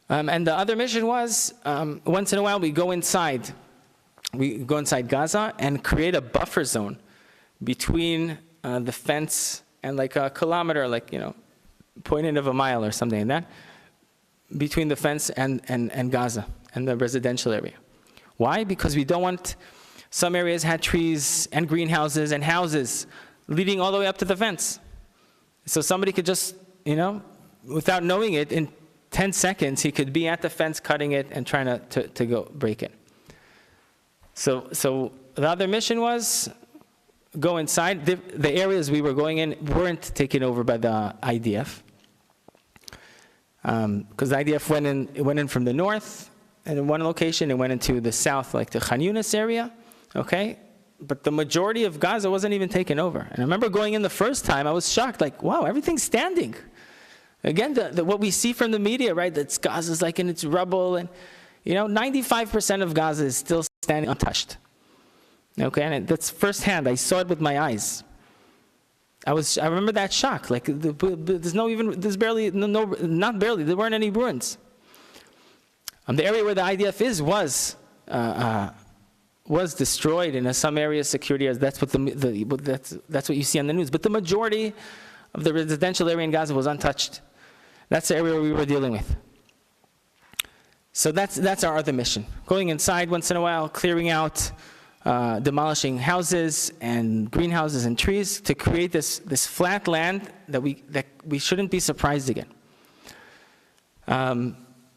And the other mission was, once in a while we go inside Gaza and create a buffer zone between the fence and like a kilometer, like, point end of a mile or something like that, between the fence and Gaza and the residential area. Why? Because we don't want, some areas had trees and greenhouses and houses leading all the way up to the fence. So somebody could just, without knowing it, in 10 seconds, he could be at the fence cutting it and trying to go break in. So the other mission was go inside. The areas we were going in weren't taken over by the IDF. Because the IDF went in from the north, and in one location it went into the south, like the Khan Yunis area, okay? But the majority of Gaza wasn't even taken over. And I remember going in the first time, I was shocked, like, wow, everything's standing. Again, what we see from the media, right, that Gaza's like in its rubble, and 95% of Gaza is still standing untouched. Okay, and that's firsthand. I saw it with my eyes. I remember that shock. Like there weren't any ruins. The area where the IDF was destroyed, and in some areas, security areas. That's what that's what you see on the news. But the majority of the residential area in Gaza was untouched. That's the area we were dealing with. So that's our other mission: going inside once in a while, clearing out, demolishing houses and greenhouses and trees to create this flat land that we shouldn't be surprised again.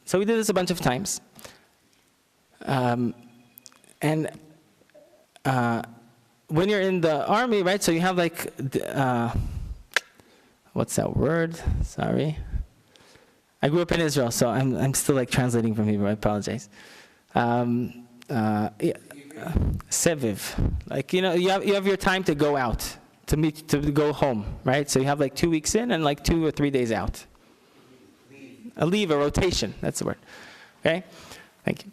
So we did this a bunch of times. And when you're in the army, right, so you have like, what's that word? Sorry. I grew up in Israel, so I'm still like translating from Hebrew, I apologize. Seviv. Like, you have your time to go out, to go home, right? So you have like 2 weeks in and like 2 or 3 days out. A leave, a rotation, that's the word. Okay? Thank you.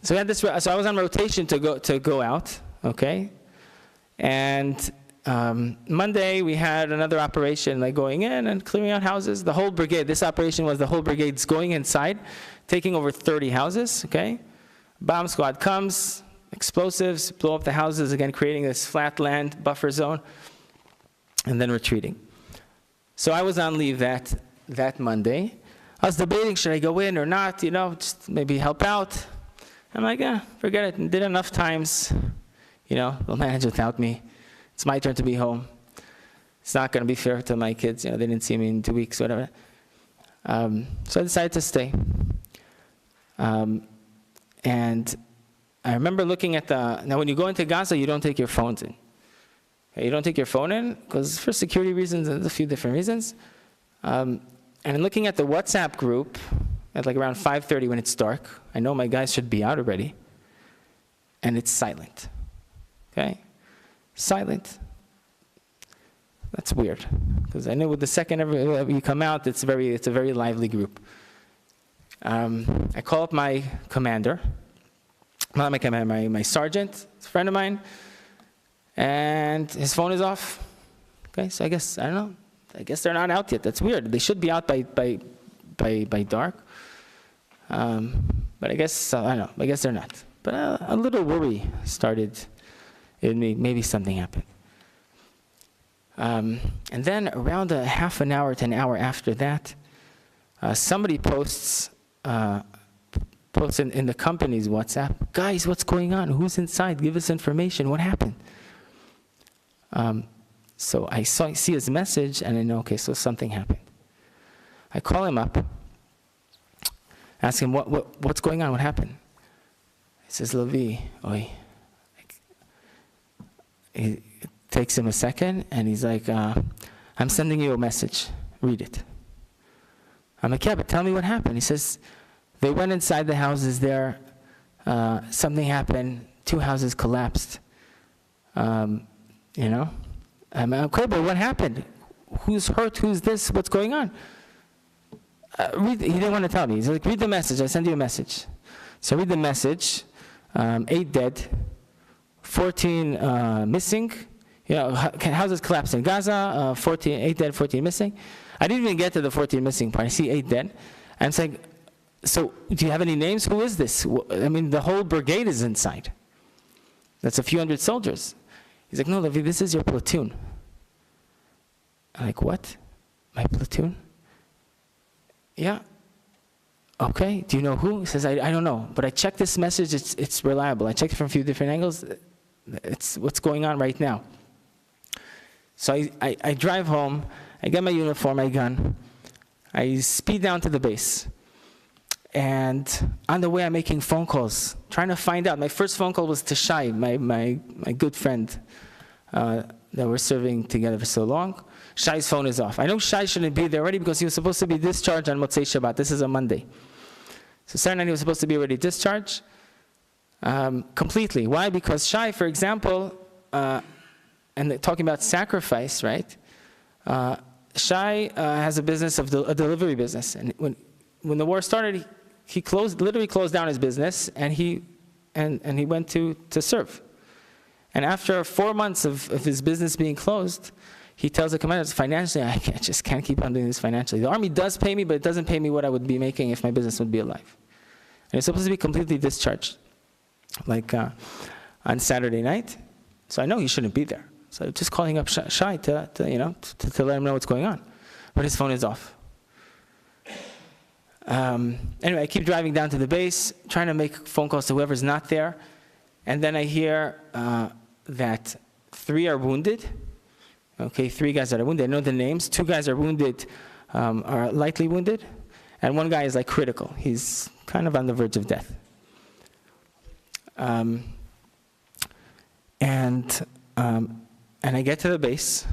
So we had this. So I was on rotation to go out. Okay, and Monday we had another operation, like going in and clearing out houses. The whole brigade. This operation was the whole brigade's going inside, taking over 30 houses. Okay, bomb squad comes, explosives, blow up the houses again, creating this flat land buffer zone, and then retreating. So I was on leave that Monday. I was debating, should I go in or not, just maybe help out. I'm like, forget it. Did enough times, they'll manage without me. It's my turn to be home. It's not going to be fair to my kids. They didn't see me in 2 weeks, whatever. So I decided to stay. And I remember looking at now when you go into Gaza, you don't take your phones in. Okay, you don't take your phone in, because for security reasons, and a few different reasons. And in looking at the WhatsApp group, at like around 5:30 when it's dark, I know my guys should be out already, and it's silent. Okay? Silent. That's weird, because I know with the second ever you come out, it's a very lively group. I call up my commander, not my commander, my sergeant, a friend of mine, and his phone is off. Okay, so I guess, I don't know, I guess they're not out yet. That's weird. They should be out by dark. But I guess, I don't know, I guess they're not. But a little worry started in me, maybe something happened. And then around a half an hour to an hour after that, somebody posts in the company's WhatsApp, guys, what's going on? Who's inside? Give us information. What happened? So I see his message, and I know, okay, so something happened. I call him up, ask him, what's going on? What happened? He says, Lavi, oi. It takes him a second, and he's like, I'm sending you a message. Read it. I'm like, yeah, but tell me what happened. He says, they went inside the houses there. Something happened. 2 houses collapsed. You know? I'm like, okay, but what happened? Who's hurt? Who's this? What's going on? He didn't want to tell me. He's like, read the message. I send you a message. So I read the message. 8 dead. 14 missing. You know, houses collapsed in Gaza. 8 dead, 14 missing. I didn't even get to the 14 missing part. I see 8 dead. And it's like, so do you have any names? Who is this? I mean, the whole brigade is inside. That's a few hundred soldiers. He's like, no, Lavi, this is your platoon. I'm like, what? My platoon? Yeah. Okay, do you know who? He says, I don't know. But I checked this message, it's reliable. I checked it from a few different angles. It's what's going on right now. So I drive home, I get my uniform, my gun, I speed down to the base. And on the way, I'm making phone calls, trying to find out. My first phone call was to Shai, my good friend that we're serving together for so long. Shai's phone is off. I know Shai shouldn't be there already because he was supposed to be discharged on Motzei Shabbat. This is a Monday. So Saturday night he was supposed to be already discharged completely. Why? Because Shai, for example, and talking about sacrifice, right? Shai has a business of a delivery business. And when the war started, he literally closed down his business, and he went to serve. And after 4 months of his business being closed, he tells the commander, financially, I just can't keep on doing this financially. The army does pay me, but it doesn't pay me what I would be making if my business would be alive. And he's supposed to be completely discharged, like on Saturday night. So I know he shouldn't be there. So just calling up Shai to let him know what's going on. But his phone is off. Anyway, I keep driving down to the base, trying to make phone calls to whoever's not there. And then I hear that 3 are wounded. Okay, 3 guys that are wounded. I know the names. 2 guys are wounded, are lightly wounded. And 1 guy is like critical. He's kind of on the verge of death. And I get to the base,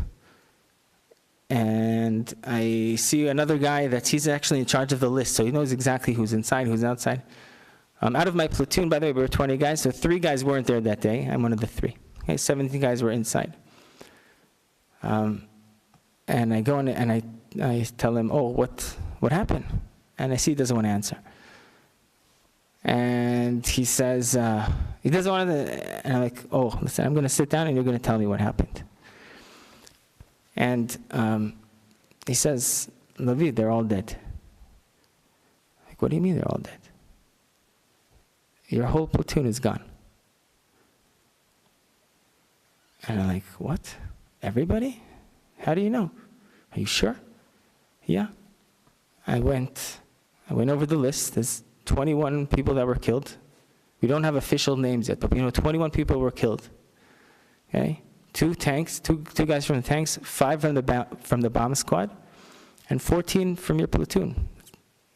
and I see another guy he's actually in charge of the list, so he knows exactly who's inside, who's outside. Out of my platoon, by the way, we were 20 guys, so 3 guys weren't there that day. I'm one of the 3. Okay, 17 guys were inside. And I go in and I tell him, oh, what happened? And I see he doesn't want to answer. And he says, he doesn't want to, and I'm like, oh, listen, I'm going to sit down and you're going to tell me what happened. And he says, Lavi, they're all dead. Like, what do you mean they're all dead? Your whole platoon is gone. And I'm like, what? Everybody? How do you know? Are you sure? Yeah. I went over the list. There's 21 people that were killed. We don't have official names yet, but 21 people were killed. Okay? 2 tanks, two guys from the tanks, 5 from the bomb squad, and 14 from your platoon.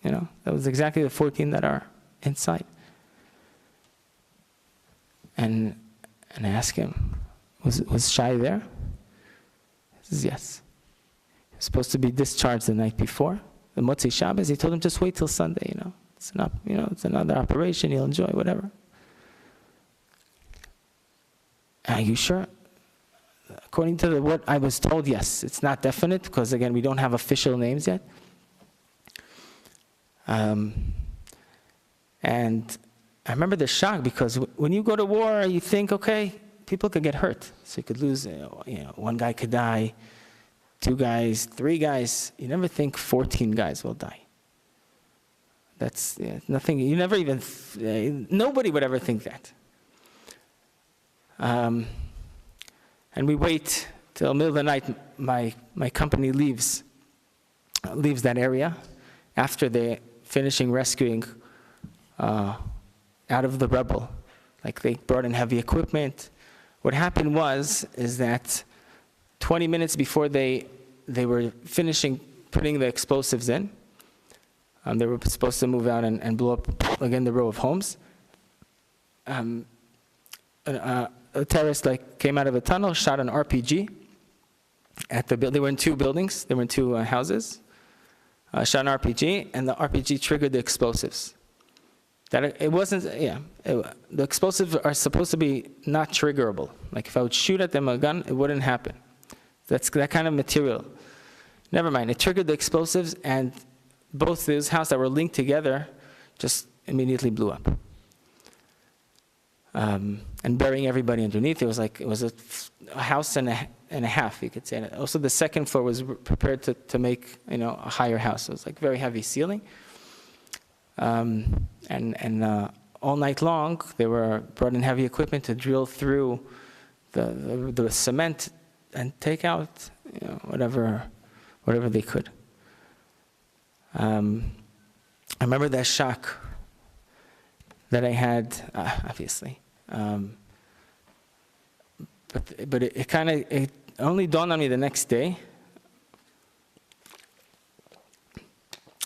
That was exactly the 14 that are inside. And I asked him, was Shai there? He says, yes. He was supposed to be discharged the night before, the Motzei Shabbos. He told him, just wait till Sunday, It's another operation, you'll enjoy, whatever. Are you sure? According to what I was told, yes. It's not definite, because again, we don't have official names yet. And I remember the shock, because when you go to war, you think, okay, people could get hurt. So you could lose, one guy could die, 2 guys, 3 guys. You never think 14 guys will die. That's nothing, you never even, nobody would ever think that. And we wait till middle of the night. My company leaves that area after they're finishing rescuing out of the rubble. Like, they brought in heavy equipment. What happened is that 20 minutes before they were finishing putting the explosives in, they were supposed to move out and blow up again the row of homes. A terrorist came out of a tunnel, shot an RPG at the building. They were in 2 buildings. They were in 2 houses. Shot an RPG, and the RPG triggered the explosives. It wasn't. The explosives are supposed to be not triggerable. Like, if I would shoot at them with a gun, it wouldn't happen. That's that kind of material. Never mind. It triggered the explosives, and both those houses that were linked together just immediately blew up. And burying everybody underneath. It was a house and a half, you could say. And also, the second floor was prepared to make a higher house. It was like very heavy ceiling. And all night long, they were brought in heavy equipment to drill through the cement and take out whatever they could. I remember that shock that I had, obviously. But it only dawned on me the next day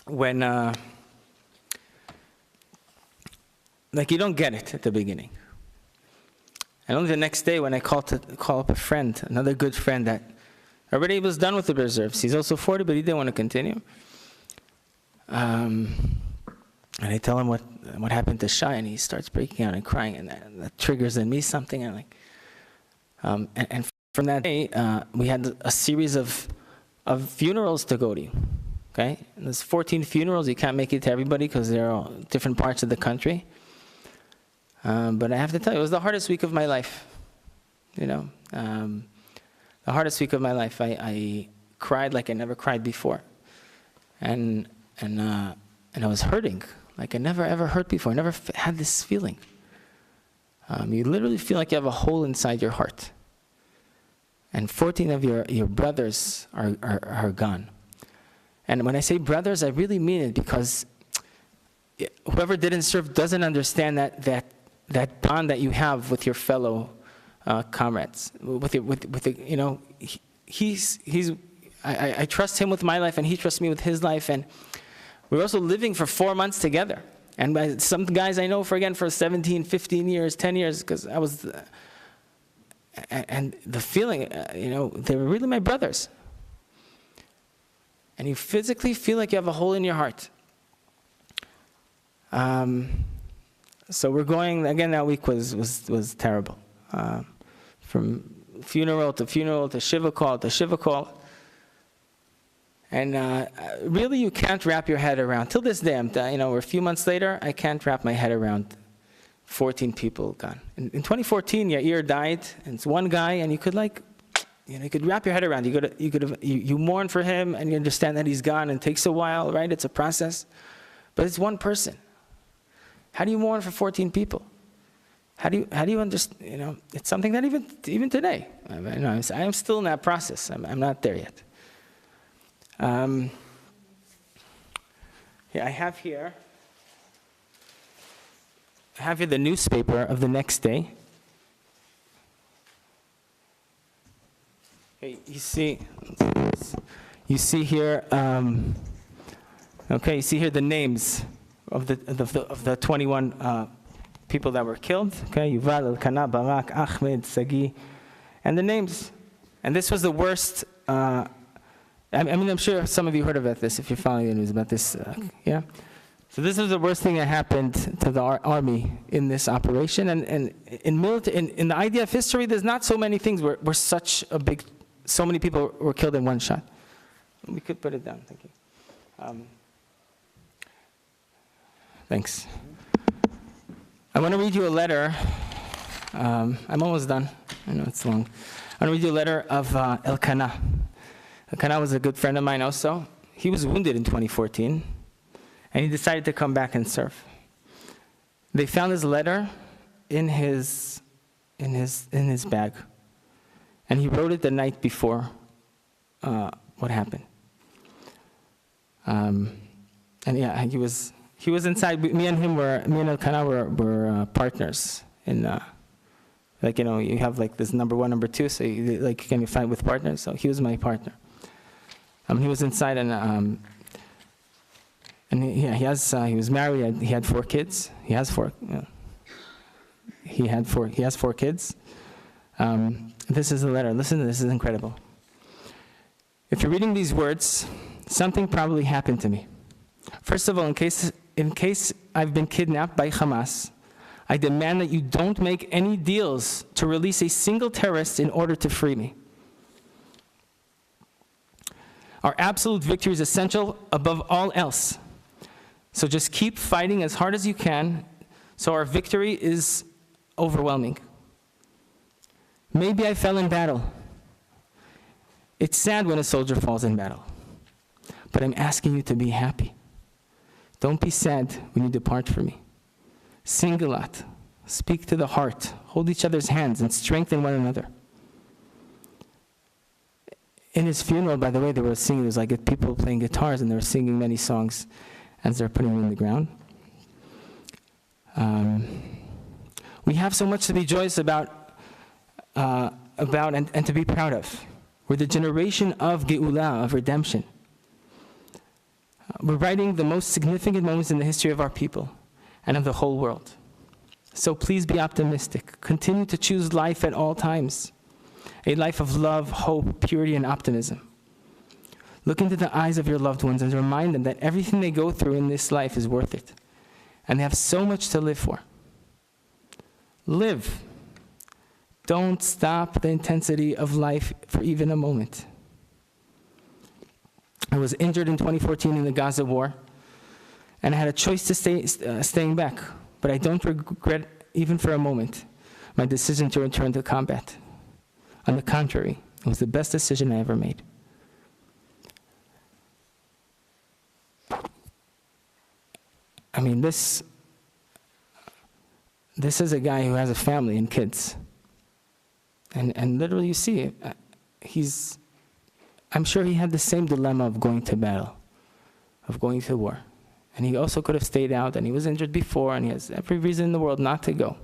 when, you don't get it at the beginning. And only the next day when I call up a friend, another good friend that already was done with the reserves. He's also 40, but he didn't want to continue. And I tell him what happened to Shai, and he starts breaking out and crying, and that triggers in me something. And from that day, we had a series of funerals to go to. Okay, and there's 14 funerals. You can't make it to everybody because they're all different parts of the country. But I have to tell you, it was the hardest week of my life. The hardest week of my life. I cried like I never cried before, and I was hurting like I never ever hurt before. I never had this feeling. You literally feel like you have a hole inside your heart. And 14 of your brothers are gone. And when I say brothers, I really mean it, because whoever didn't serve doesn't understand that bond that you have with your fellow comrades. I trust him with my life, and he trusts me with his life, and we're also living for 4 months together. And some guys I know for 17, 15 years, 10 years, because I was, and the feeling, they were really my brothers. And you physically feel like you have a hole in your heart. So we're going, again, that week was terrible. From funeral to shiva call to shiva call. And really, you can't wrap your head around. Till this day, we're a few months later, I can't wrap my head around 14 people gone. In 2014, Yair died, and it's one guy, and you could you could wrap your head around. You mourn for him, and you understand that he's gone, and it takes a while, right? It's a process, but it's one person. How do you mourn for 14 people? How do you understand? It's something that even today, I am still in that process. I'm not there yet. I have here the newspaper of the next day. Okay, you see here. You see here the names of the 21 people that were killed. Okay, Yuval, Elkanah, Barak, Ahmed, Sagi, and the names. And this was the worst. I mean, I'm sure some of you heard about this if you're following the news about this. Yeah. So this is the worst thing that happened to the army in this operation. And in the IDF history, there's not so many things where so many people were killed in one shot. We could put it down. Thank you. Thanks. I want to read you a letter. I'm almost done. I know it's long. I want to read you a letter of Elkanah. Elkanah was a good friend of mine also. He was wounded in 2014, and he decided to come back and serve. They found his letter in his bag, and he wrote it the night before what happened. And yeah, he was inside. Me and Elkanah were partners in, you have like this number one, number two, so you can fight with partners. So he was my partner. He was inside, and he was married. He had 4 kids. He has 4. He has 4 kids. This is the letter. Listen to this. This is incredible. If you're reading these words, something probably happened to me. First of all, in case I've been kidnapped by Hamas, I demand that you don't make any deals to release a single terrorist in order to free me. Our absolute victory is essential above all else. So just keep fighting as hard as you can, so our victory is overwhelming. Maybe I fell in battle. It's sad when a soldier falls in battle. But I'm asking you to be happy. Don't be sad when you depart from me. Sing a lot. Speak to the heart. Hold each other's hands and strengthen one another. In his funeral, by the way, they were singing. There was like people playing guitars, and they were singing many songs as they're putting him in the ground. We have so much to be joyous about and to be proud of. We're the generation of Geula, of redemption. We're writing the most significant moments in the history of our people and of the whole world. So please be optimistic. Continue to choose life at all times. A life of love, hope, purity, and optimism. Look into the eyes of your loved ones and remind them that everything they go through in this life is worth it. And they have so much to live for. Live. Don't stop the intensity of life for even a moment. I was injured in 2014 in the Gaza war, and I had a choice to staying back, but I don't regret even for a moment my decision to return to combat. On the contrary, it was the best decision I ever made. I mean, this is a guy who has a family and kids. And literally you see it. I'm sure he had the same dilemma of going to battle, of going to war. And he also could have stayed out, and he was injured before, and he has every reason in the world not to go.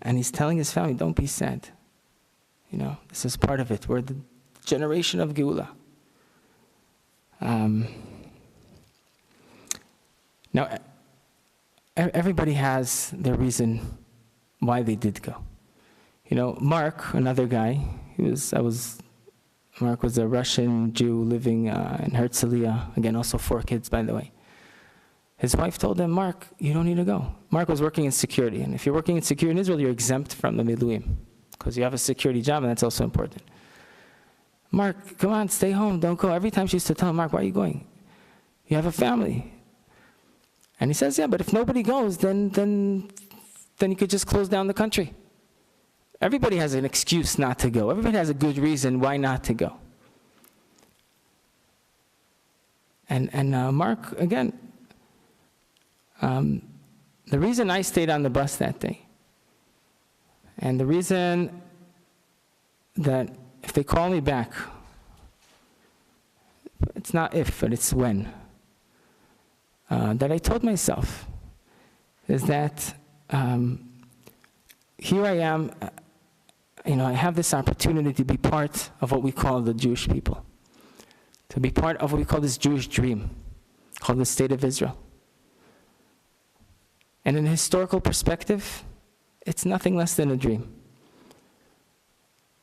And he's telling his family, don't be sad. This is part of it. We're the generation of Geula. Now, everybody has their reason why they did go. Mark, another guy, Mark was a Russian Jew living in Herzliya, again, also 4 kids, by the way. His wife told him, Mark, you don't need to go. Mark was working in security, and if you're working in security in Israel, you're exempt from the Miluim, because you have a security job, and that's also important. Mark, come on, stay home, don't go. Every time she used to tell him, Mark, why are you going? You have a family. And he says, yeah, but if nobody goes, then you could just close down the country. Everybody has an excuse not to go. Everybody has a good reason why not to go. And Mark, again, the reason I stayed on the bus that day, and the reason that if they call me back, it's not if, but it's when, that I told myself is that here I am, I have this opportunity to be part of what we call the Jewish people, to be part of what we call this Jewish dream called the State of Israel. And in a historical perspective, it's nothing less than a dream.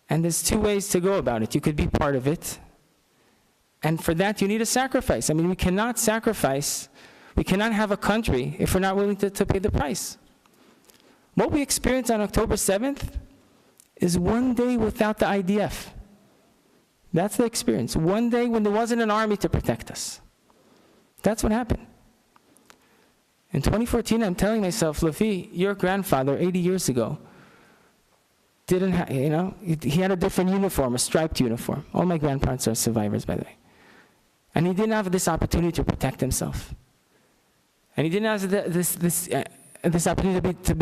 And there's two ways to go about it. You could be part of it, and for that you need a sacrifice. I mean, we cannot sacrifice, we cannot have a country if we're not willing to pay the price. What we experienced on October 7th is one day without the IDF. That's the experience. One day when there wasn't an army to protect us. That's what happened. In 2014, I'm telling myself, Lavi, your grandfather, 80 years ago, didn't have, he had a different uniform, a striped uniform. All my grandparents are survivors, by the way. And he didn't have this opportunity to protect himself. And he didn't have this opportunity to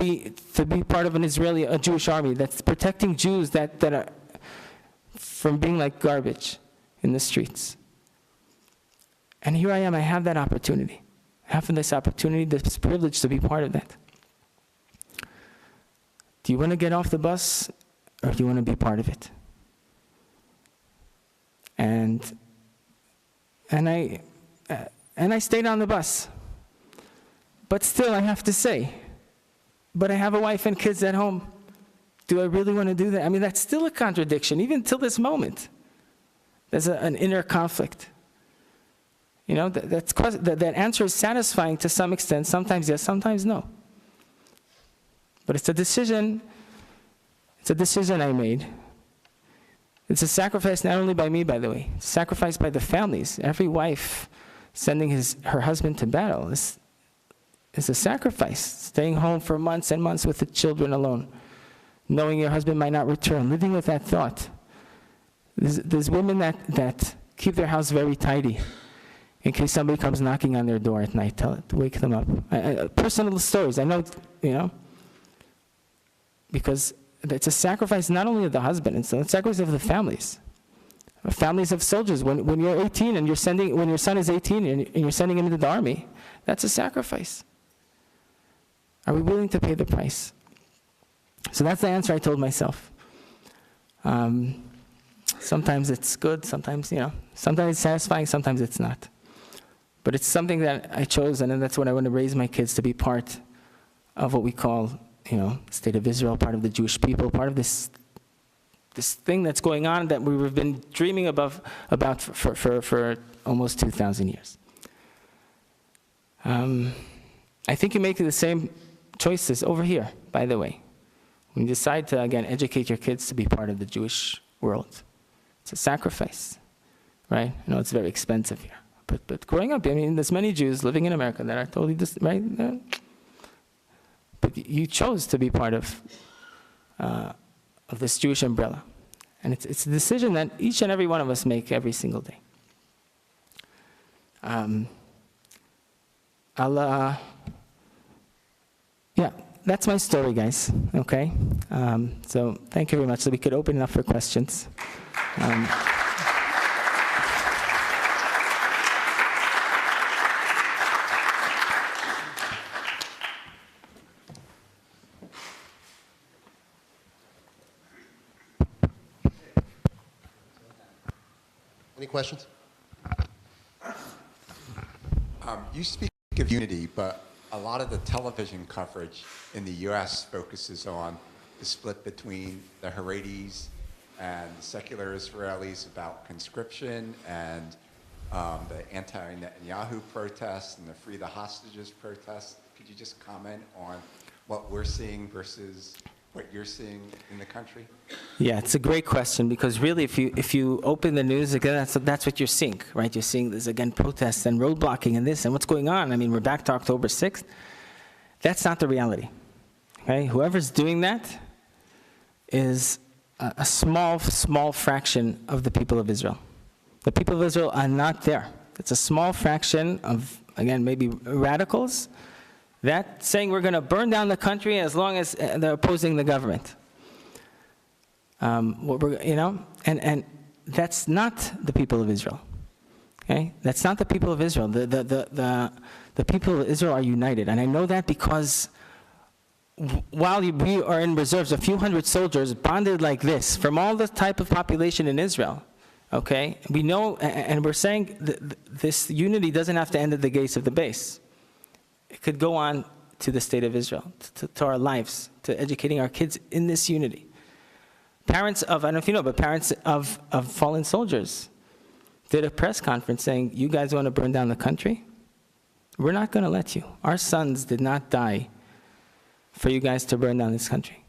be part of a Jewish army that's protecting Jews that are from being like garbage in the streets. And here I am, I have that opportunity. Having this opportunity, this privilege to be part of that. Do you want to get off the bus, or do you want to be part of it? And I stayed on the bus. But still, I have to say, but I have a wife and kids at home. Do I really want to do that? I mean, that's still a contradiction, even till this moment. There's an inner conflict. That answer is satisfying to some extent. Sometimes yes, sometimes no. But it's a decision I made. It's a sacrifice not only by me, by the way. It's a sacrifice by the families. Every wife sending her husband to battle is a sacrifice. Staying home for months and months with the children alone. Knowing your husband might not return. Living with that thought. There's women that keep their house very tidy. In case somebody comes knocking on their door at night, wake them up. Personal stories, I know, because it's a sacrifice not only of the husband, it's a sacrifice of the families. Families of soldiers. When you're 18 and when your son is 18 and you're sending him into the army, that's a sacrifice. Are we willing to pay the price? So that's the answer I told myself. Sometimes it's good, sometimes it's satisfying, sometimes it's not. But it's something that I chose, and that's what I want to raise my kids to be part of what we call, State of Israel, part of the Jewish people, part of this thing that's going on that we've been dreaming about for almost 2,000 years. I think you make the same choices over here, by the way. When you decide to, again, educate your kids to be part of the Jewish world. It's a sacrifice, right? I know it's very expensive here. But growing up, I mean, there's many Jews living in America that are totally, right? But you chose to be part of this Jewish umbrella. And it's a decision that each and every one of us make every single day. That's my story, guys, okay? So thank you very much. So we could open it up for questions. Any questions? You speak of unity, but a lot of the television coverage in the U.S. focuses on the split between the Haredis and the secular Israelis about conscription and the anti-Netanyahu protests and the Free the Hostages protests. Could you just comment on what we're seeing versus what you're seeing in the country? Yeah, it's a great question, because really if you open the news, again, that's what you're seeing, right? You're seeing this, again, protests and roadblocking and this and what's going on. I mean, we're back to October 6th. That's not the reality, okay? Whoever's doing that is a small fraction of the people of Israel. The people of Israel are not there. It's a small fraction of, again, maybe radicals that saying we're going to burn down the country as long as they're opposing the government. And that's not the people of Israel. Okay, that's not the people of Israel. The people of Israel are united, and I know that because while we are in reserves, a few hundred soldiers bonded like this from all the type of population in Israel. Okay, we know, and we're saying this unity doesn't have to end at the gates of the base. It could go on to the state of Israel, to our lives, to educating our kids in this unity. Parents of, I don't know if you know, but parents of fallen soldiers did a press conference saying, you guys want to burn down the country? We're not going to let you. Our sons did not die for you guys to burn down this country.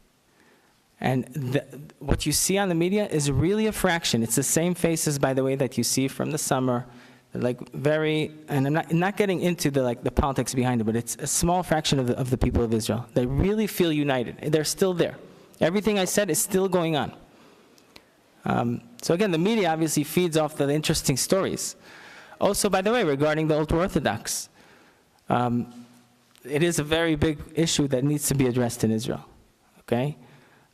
And what you see on the media is really a fraction. It's the same faces, by the way, that you see from the summer, like very, and I'm not getting into the politics behind it, but it's a small fraction of the people of Israel. They really feel united. They're still there. Everything I said is still going on. So again, the media obviously feeds off the interesting stories. Also, by the way, regarding the ultra-Orthodox, it is a very big issue that needs to be addressed in Israel, okay?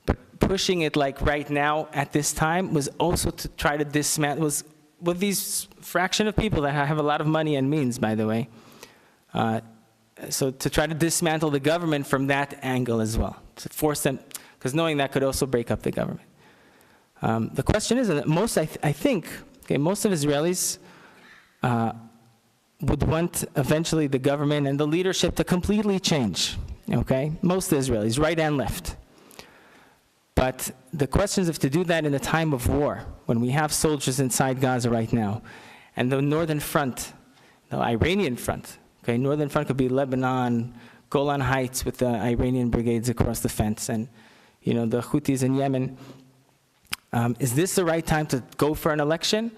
But pushing it like right now at this time was also to try to dismantle, was with these fraction of people that have a lot of money and means, by the way, so to try to dismantle the government from that angle as well, to force them, because knowing that could also break up the government. The question is that most, I think, okay, most of Israelis would want eventually the government and the leadership to completely change, okay? Most Israelis, right and left. But the question is if to do that in a time of war, when we have soldiers inside Gaza right now, and the northern front, the Iranian front, okay, northern front could be Lebanon, Golan Heights with the Iranian brigades across the fence, and the Houthis in Yemen. Is this the right time to go for an election?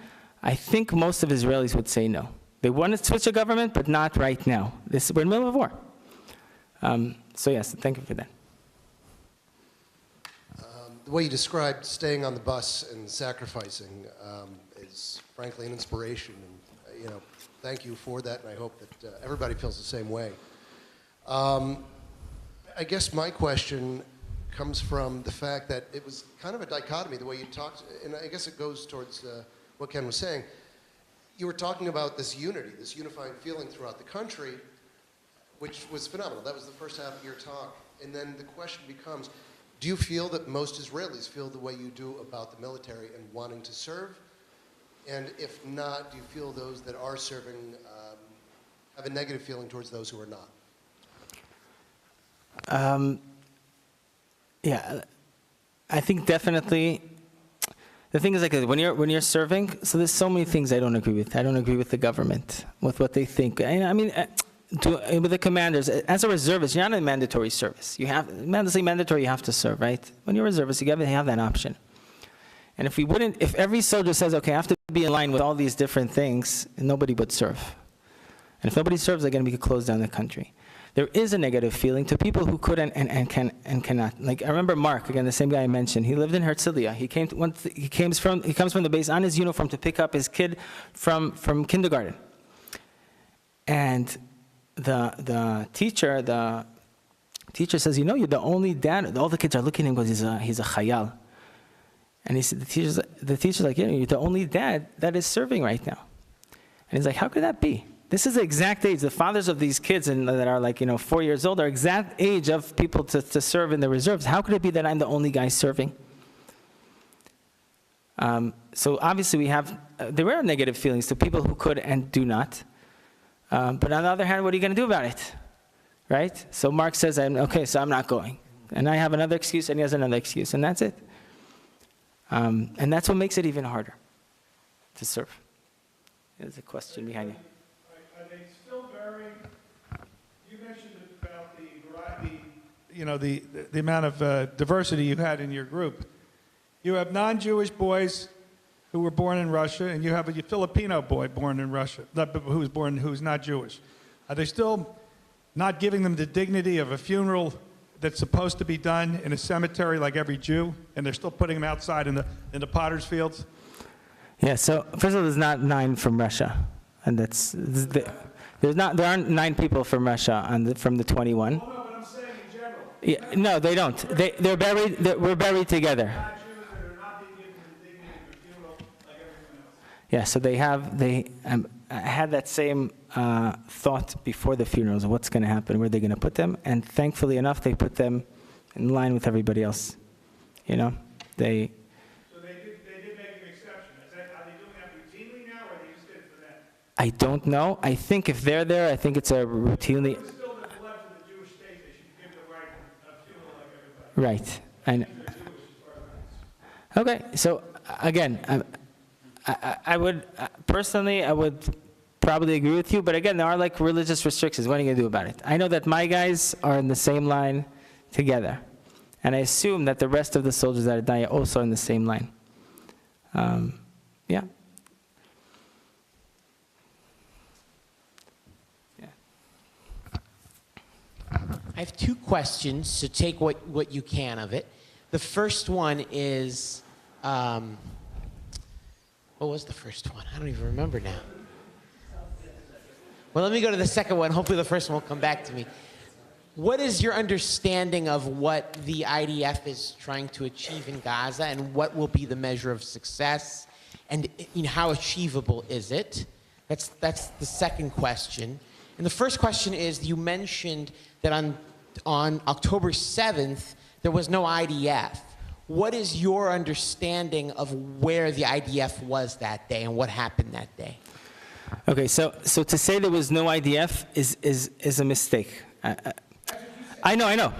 I think most of Israelis would say no. They want to switch a government, but not right now. We're in the middle of war. So yes, thank you for that. The way you described staying on the bus and sacrificing is frankly an inspiration. And, thank you for that, and I hope that everybody feels the same way. I guess my question comes from the fact that it was kind of a dichotomy, the way you talked, and I guess it goes towards what Ken was saying. You were talking about this unity, this unifying feeling throughout the country, which was phenomenal. That was the first half of your talk. And then the question becomes, do you feel that most Israelis feel the way you do about the military and wanting to serve? And if not, do you feel those that are serving have a negative feeling towards those who are not? Yeah, I think definitely. The thing is, like, when you're serving, so there's so many things I don't agree with. I don't agree with the government, with what they think. I mean, with the commanders, as a reservist, you're not in mandatory service. You have mandatory, you have to serve, right? When you're a reservist, you have that option. And if every soldier says, okay, I have to be in line with all these different things, nobody would serve. And if nobody serves, they're going to be closed down the country. There is a negative feeling to people who could and cannot. Like, I remember Mark, again, the same guy I mentioned. He lived in Herzliya. He comes from the base on his uniform to pick up his kid from kindergarten. And the teacher says, you're the only dad. All the kids are looking at him because he's a chayal. And he said, the teacher's like, you're the only dad that is serving right now. And he's like, how could that be? This is the exact age. The fathers of these kids that are like, 4 years old are exact age of people to serve in the reserves. How could it be that I'm the only guy serving? So obviously there are negative feelings to people who could and do not. But on the other hand, what are you going to do about it? Right? So Mark says, okay, so I'm not going. And I have another excuse, and he has another excuse, and that's it. And that's what makes it even harder to serve. There's a question behind you. Are they still varying? You mentioned about the amount of diversity you had in your group. You have non-Jewish boys who were born in Russia, and you have a Filipino boy born in Russia, who's not Jewish. Are they still not giving them the dignity of a funeral that's supposed to be done in a cemetery like every Jew, and they're still putting them outside in the potter's fields? Yeah. So first of all, there's not 9 from Russia, and there aren't 9 people from Russia from the 21. Oh, no, but I'm saying in general. Yeah, no, they don't. They're buried. We're buried together. Yeah, so I had that same thought before the funerals of what's going to happen, where they're going to put them, and thankfully enough, they put them in line with everybody else. So they did make an exception. Are they doing that routinely now, or they just did it for that? I don't know. I think if they're there, I think it's a routinely. It's still the pledge of the Jewish state Right. And okay, so again, I would, personally, I would probably agree with you, but again, there are like religious restrictions. What are you going to do about it? I know that my guys are in the same line together, and I assume that the rest of the soldiers that are dying are also in the same line. Yeah. I have two questions, so take what you can of it. The first one is, what was the first one? I don't even remember now. Well, let me go to the second one. Hopefully the first one will come back to me. What is your understanding of what the IDF is trying to achieve in Gaza, and what will be the measure of success, and how achievable is it? That's the second question. And the first question is, you mentioned that on October 7th, there was no IDF. What is your understanding of where the IDF was that day and what happened that day? Okay, so to say there was no IDF is a mistake. I know.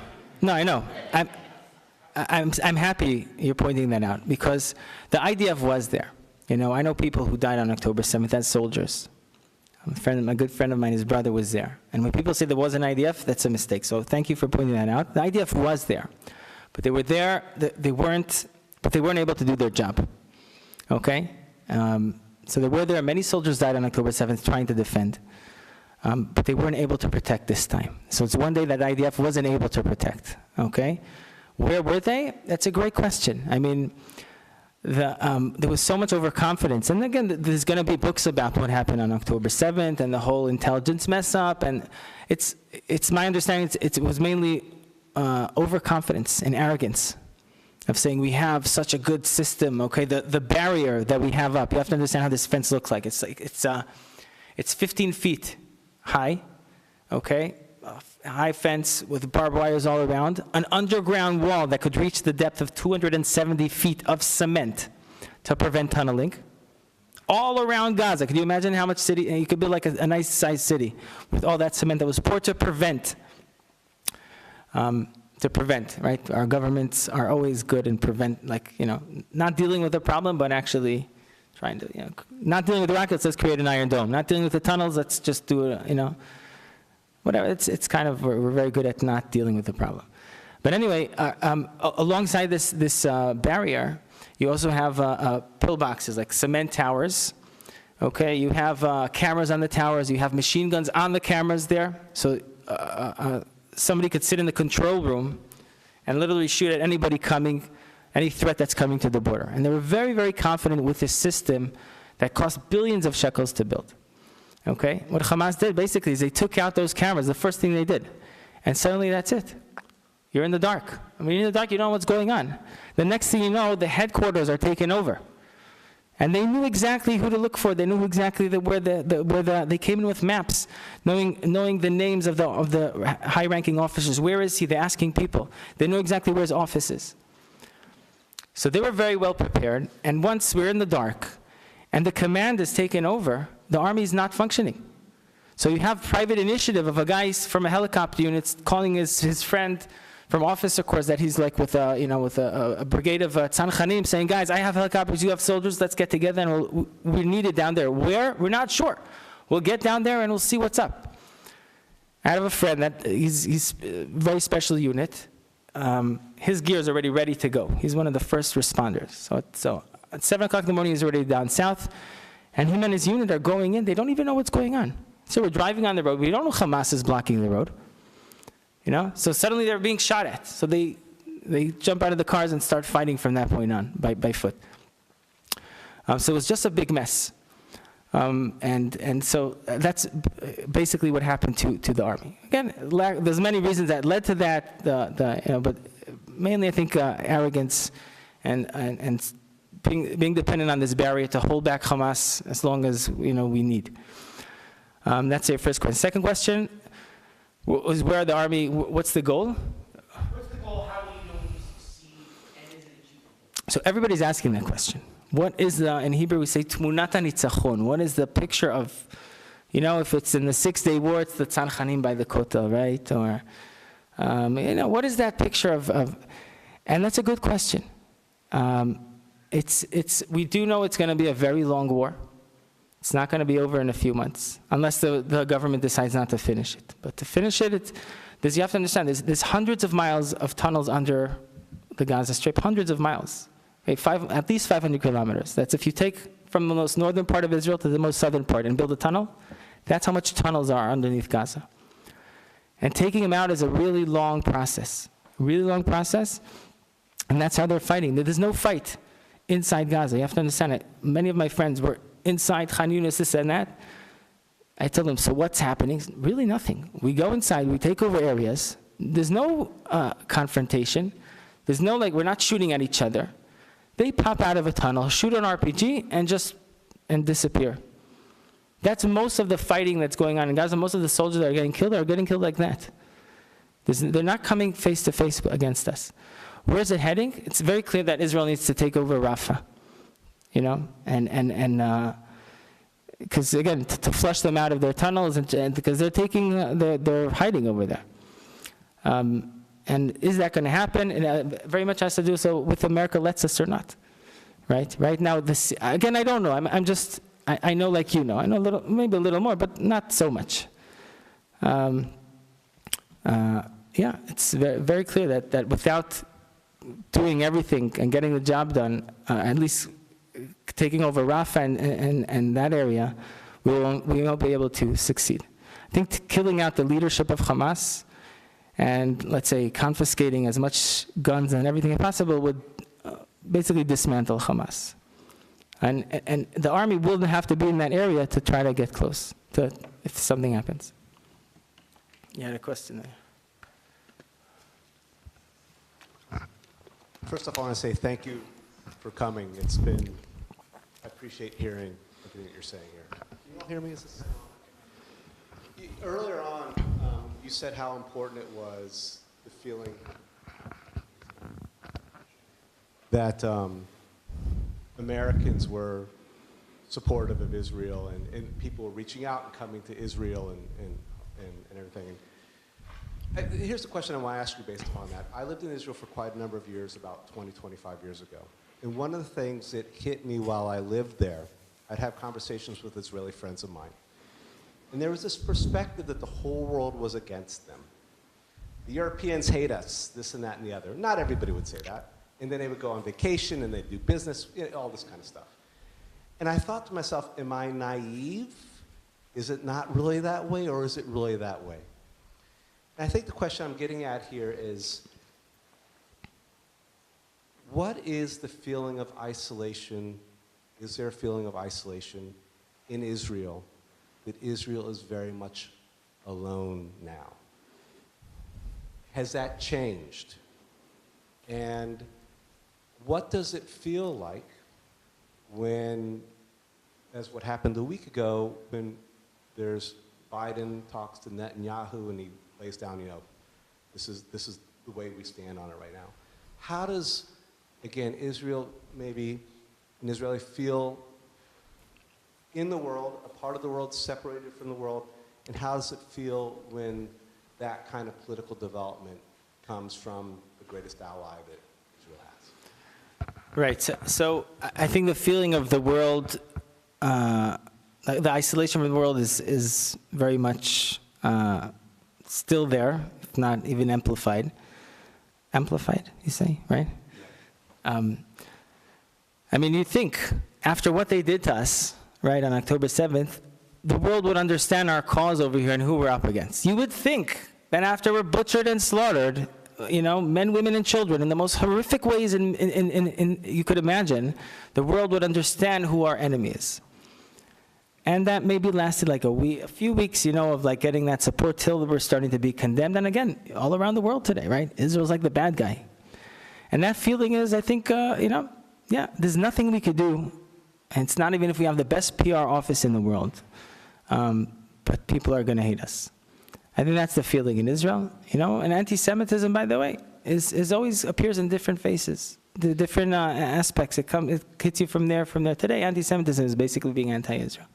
No, I know. I'm happy you're pointing that out, because the IDF was there. I know people who died on October 7th as soldiers. A good friend of mine, his brother was there. And when people say there was an IDF, that's a mistake. So thank you for pointing that out. The IDF was there, but they were there. They weren't able to do their job. Okay, so they were there. Many soldiers died on October 7th trying to defend, but they weren't able to protect this time. So it's one day that the IDF wasn't able to protect. Okay, where were they? That's a great question. I mean, there was so much overconfidence. And again, there's going to be books about what happened on October 7th and the whole intelligence mess up. And it's my understanding it was mainly overconfidence and arrogance of saying we have such a good system. Okay, the barrier that we have up, you have to understand how this fence looks like. It's 15 feet high, okay? A high fence with barbed wires all around, an underground wall that could reach the depth of 270 feet of cement to prevent tunneling, all around Gaza. Could you imagine how much city, you could build like a nice sized city with all that cement that was poured to prevent, right? Our governments are always good in not dealing with the problem, but actually trying to, not dealing with the rockets, let's create an iron dome. Not dealing with the tunnels, let's just do it, whatever. It's kind of, we're very good at not dealing with the problem. But anyway, alongside this barrier, you also have pillboxes, like cement towers. Okay, you have cameras on the towers. You have machine guns on the cameras there. So somebody could sit in the control room and literally shoot at anybody coming, any threat that's coming to the border. And they were very, very confident with this system that cost billions of shekels to build. Okay, what Hamas did basically is they took out those cameras, the first thing they did, and suddenly that's it. You're in the dark. You're in the dark, you don't know what's going on. The next thing you know, the headquarters are taken over. And they knew exactly who to look for. They knew exactly where they came in with maps, knowing the names of the high-ranking officers. Where is he? They're asking people. They know exactly where his office is. So they were very well prepared. And once we're in the dark, and the command is taken over, the army is not functioning. So you have private initiative of a guy from a helicopter unit calling his friend from officer corps that he's like with a brigade of tzanchanim, saying, guys, I have helicopters, you have soldiers, let's get together, and we're needed down there. Where? We're not sure. We'll get down there and we'll see what's up. I have a friend that he's a very special unit. His gear is already ready to go. He's one of the first responders. So at 7 o'clock in the morning, he's already down south, and him and his unit are going in. They don't even know what's going on. So we're driving on the road. We don't know Hamas is blocking the road. So suddenly they're being shot at. So they jump out of the cars and start fighting from that point on by foot. So it was just a big mess. And so that's basically what happened to the army. Again, there's many reasons that led to that, but mainly I think arrogance and being dependent on this barrier to hold back Hamas as long as we need. That's your first question. Second question was where the army, what's the goal? What's the goal? How do you know you succeed, and is it achievable? So everybody's asking that question. What is in Hebrew we say tmunat hanitzachon? What is the picture of, if it's in the 6-day war, it's the tzanchanim by the kotel, right? Or, what is that picture of And that's a good question. We do know it's going to be a very long war. It's not going to be over in a few months, unless the government decides not to finish it. But to finish it, you have to understand, there's hundreds of miles of tunnels under the Gaza Strip, hundreds of miles, okay, at least 500 kilometers. That's if you take from the most northern part of Israel to the most southern part and build a tunnel, that's how much tunnels are underneath Gaza. And taking them out is a really long process, and that's how they're fighting. There's no fight inside Gaza. You have to understand it. Many of my friends were inside Khan Yunis, this and that. I tell them, so what's happening? Really nothing. We go inside, we take over areas. There's no confrontation. There's no, we're not shooting at each other. They pop out of a tunnel, shoot an RPG, and disappear. That's most of the fighting that's going on in Gaza. Most of the soldiers that are getting killed like that. They're not coming face to face against us. Where is it heading? It's very clear that Israel needs to take over Rafah. Because again, to flush them out of their tunnels, and because they're hiding over there. And is that going to happen? And very much has to do so with America lets us or not, right? Right now, again, I don't know. I know like you know. I know maybe a little more, but not so much. It's very, very clear that without doing everything and getting the job done, at least taking over Rafah and that area, we won't be able to succeed. I think killing out the leadership of Hamas and, let's say, confiscating as much guns and everything as possible would basically dismantle Hamas. And the army will have to be in that area to try to get close to if something happens. You had a question there. First off, I want to say thank you for coming. I appreciate hearing everything that you're saying here. Can you all hear me? Earlier on, you said how important it was, the feeling that Americans were supportive of Israel and people were reaching out and coming to Israel and everything. Here's the question I want to ask you based upon that. I lived in Israel for quite a number of years, about 20, 25 years ago. And one of the things that hit me while I lived there, I'd have conversations with Israeli friends of mine. And there was this perspective that the whole world was against them. The Europeans hate us, this and that and the other. Not everybody would say that. And then they would go on vacation and they'd do business, all this kind of stuff. And I thought to myself, am I naive? Is it not really that way, or is it really that way? And I think the question I'm getting at here is, what is the feeling of isolation? Is there a feeling of isolation in Israel, that Israel is very much alone now? Has that changed? And what does it feel like when, as what happened a week ago, when there's Biden talks to Netanyahu and he lays down, this is the way we stand on it right now. How does, again, Israel, maybe an Israeli, feel in the world, a part of the world, separated from the world, and how does it feel when that kind of political development comes from the greatest ally that Israel has? Right. So I think the feeling of the world, the isolation from the world is very much still there, if not even amplified. Amplified, you say, right? You think, after what they did to us, right, on October 7th, the world would understand our cause over here and who we're up against. You would think that after we're butchered and slaughtered, men, women, and children in the most horrific ways you could imagine, the world would understand who our enemy is. And that maybe lasted a few weeks, of getting that support till we're starting to be condemned. And again, all around the world today, right? Israel's like the bad guy. And that feeling is, I think, there's nothing we could do. And it's not even if we have the best PR office in the world. But people are going to hate us. I think that's the feeling in Israel. And anti-Semitism, by the way, is always appears in different faces. The different aspects. It hits you from there. Today, anti-Semitism is basically being anti-Israel.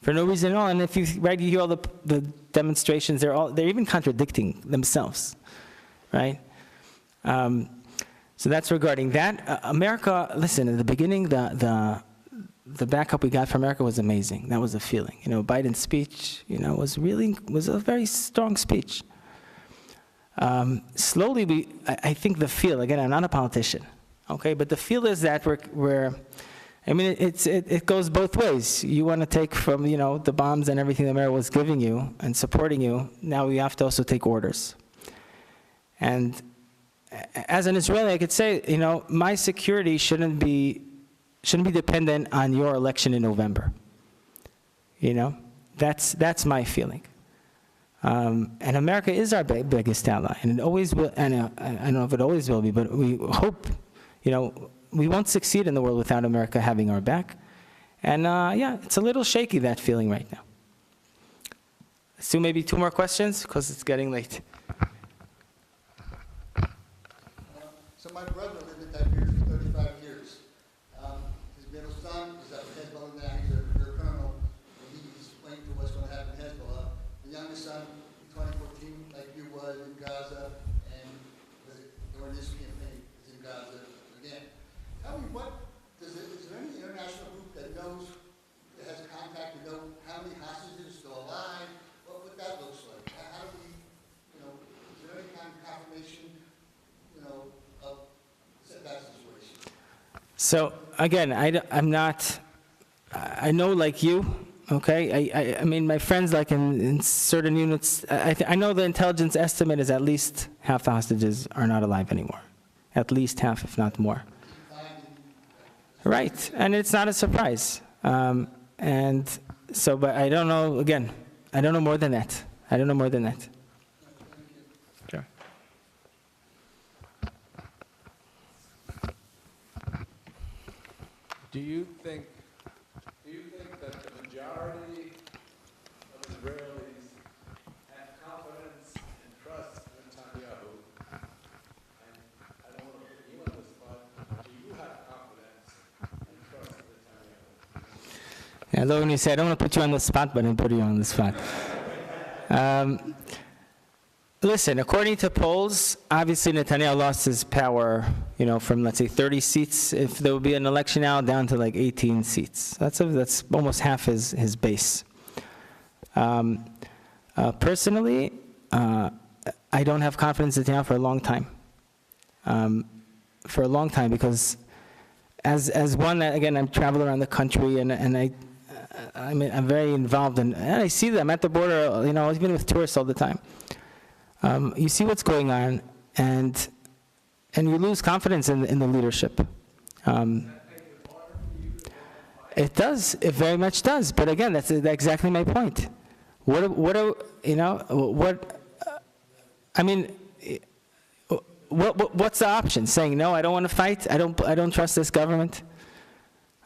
For no reason at all. And if you hear all the demonstrations, they're even contradicting themselves, right? So that's regarding that. America, listen, in the beginning, the backup we got from America was amazing. That was the feeling. Biden's speech, was a very strong speech. Slowly, I think the feel, again, I'm not a politician, okay, but the feel is that it goes both ways. You want to take from, the bombs and everything America was giving you and supporting you, now we have to also take orders. And as an Israeli, I could say, my security shouldn't be dependent on your election in November. That's my feeling. And America is our biggest ally, and it always will. And I don't know if it always will be, but we hope, we won't succeed in the world without America having our back. And it's a little shaky, that feeling right now. So maybe 2 more questions, because it's getting late. So my brother lived in Tiberias for 35 years. His middle son is up in Hezbollah now. He's a career colonel. And he explained to us what's going to happen in Hezbollah. The youngest son, in 2014, like you was, in Gaza, and during this campaign, is in Gaza again. Tell me, is there any international group that knows, that has contact to know how many hostages are still alive, what that looks like? How do we, is there any kind of confirmation, of that situation? So again, I'm not, I know like you, okay? I mean, my friends, like in certain units, I know the intelligence estimate is at least half the hostages are not alive anymore. At least half, if not more. Right, and it's not a surprise. And so, but I don't know, again, I don't know more than that. I don't know more than that. Sure. Do you think that the majority of Israelis have confidence and trust in Netanyahu? And I don't want to put you on the spot. Do you have confidence and trust in Netanyahu? Yeah, although when you say, I don't want to put you on the spot, but I'm putting you on the spot. Listen, according to polls, obviously Netanyahu lost his power, from, let's say, 30 seats, if there would be an election now, down to like 18 seats. That's almost half his base. Personally, I don't have confidence in Netanyahu for a long time. Because as one that, again, I'm traveling around the country, and I'm very involved, and I see them at the border, even with tourists all the time. You see what's going on, and you lose confidence in the leadership. It does. It very much does. But again, that's exactly my point. What's the option? Saying no, I don't want to fight. I don't trust this government.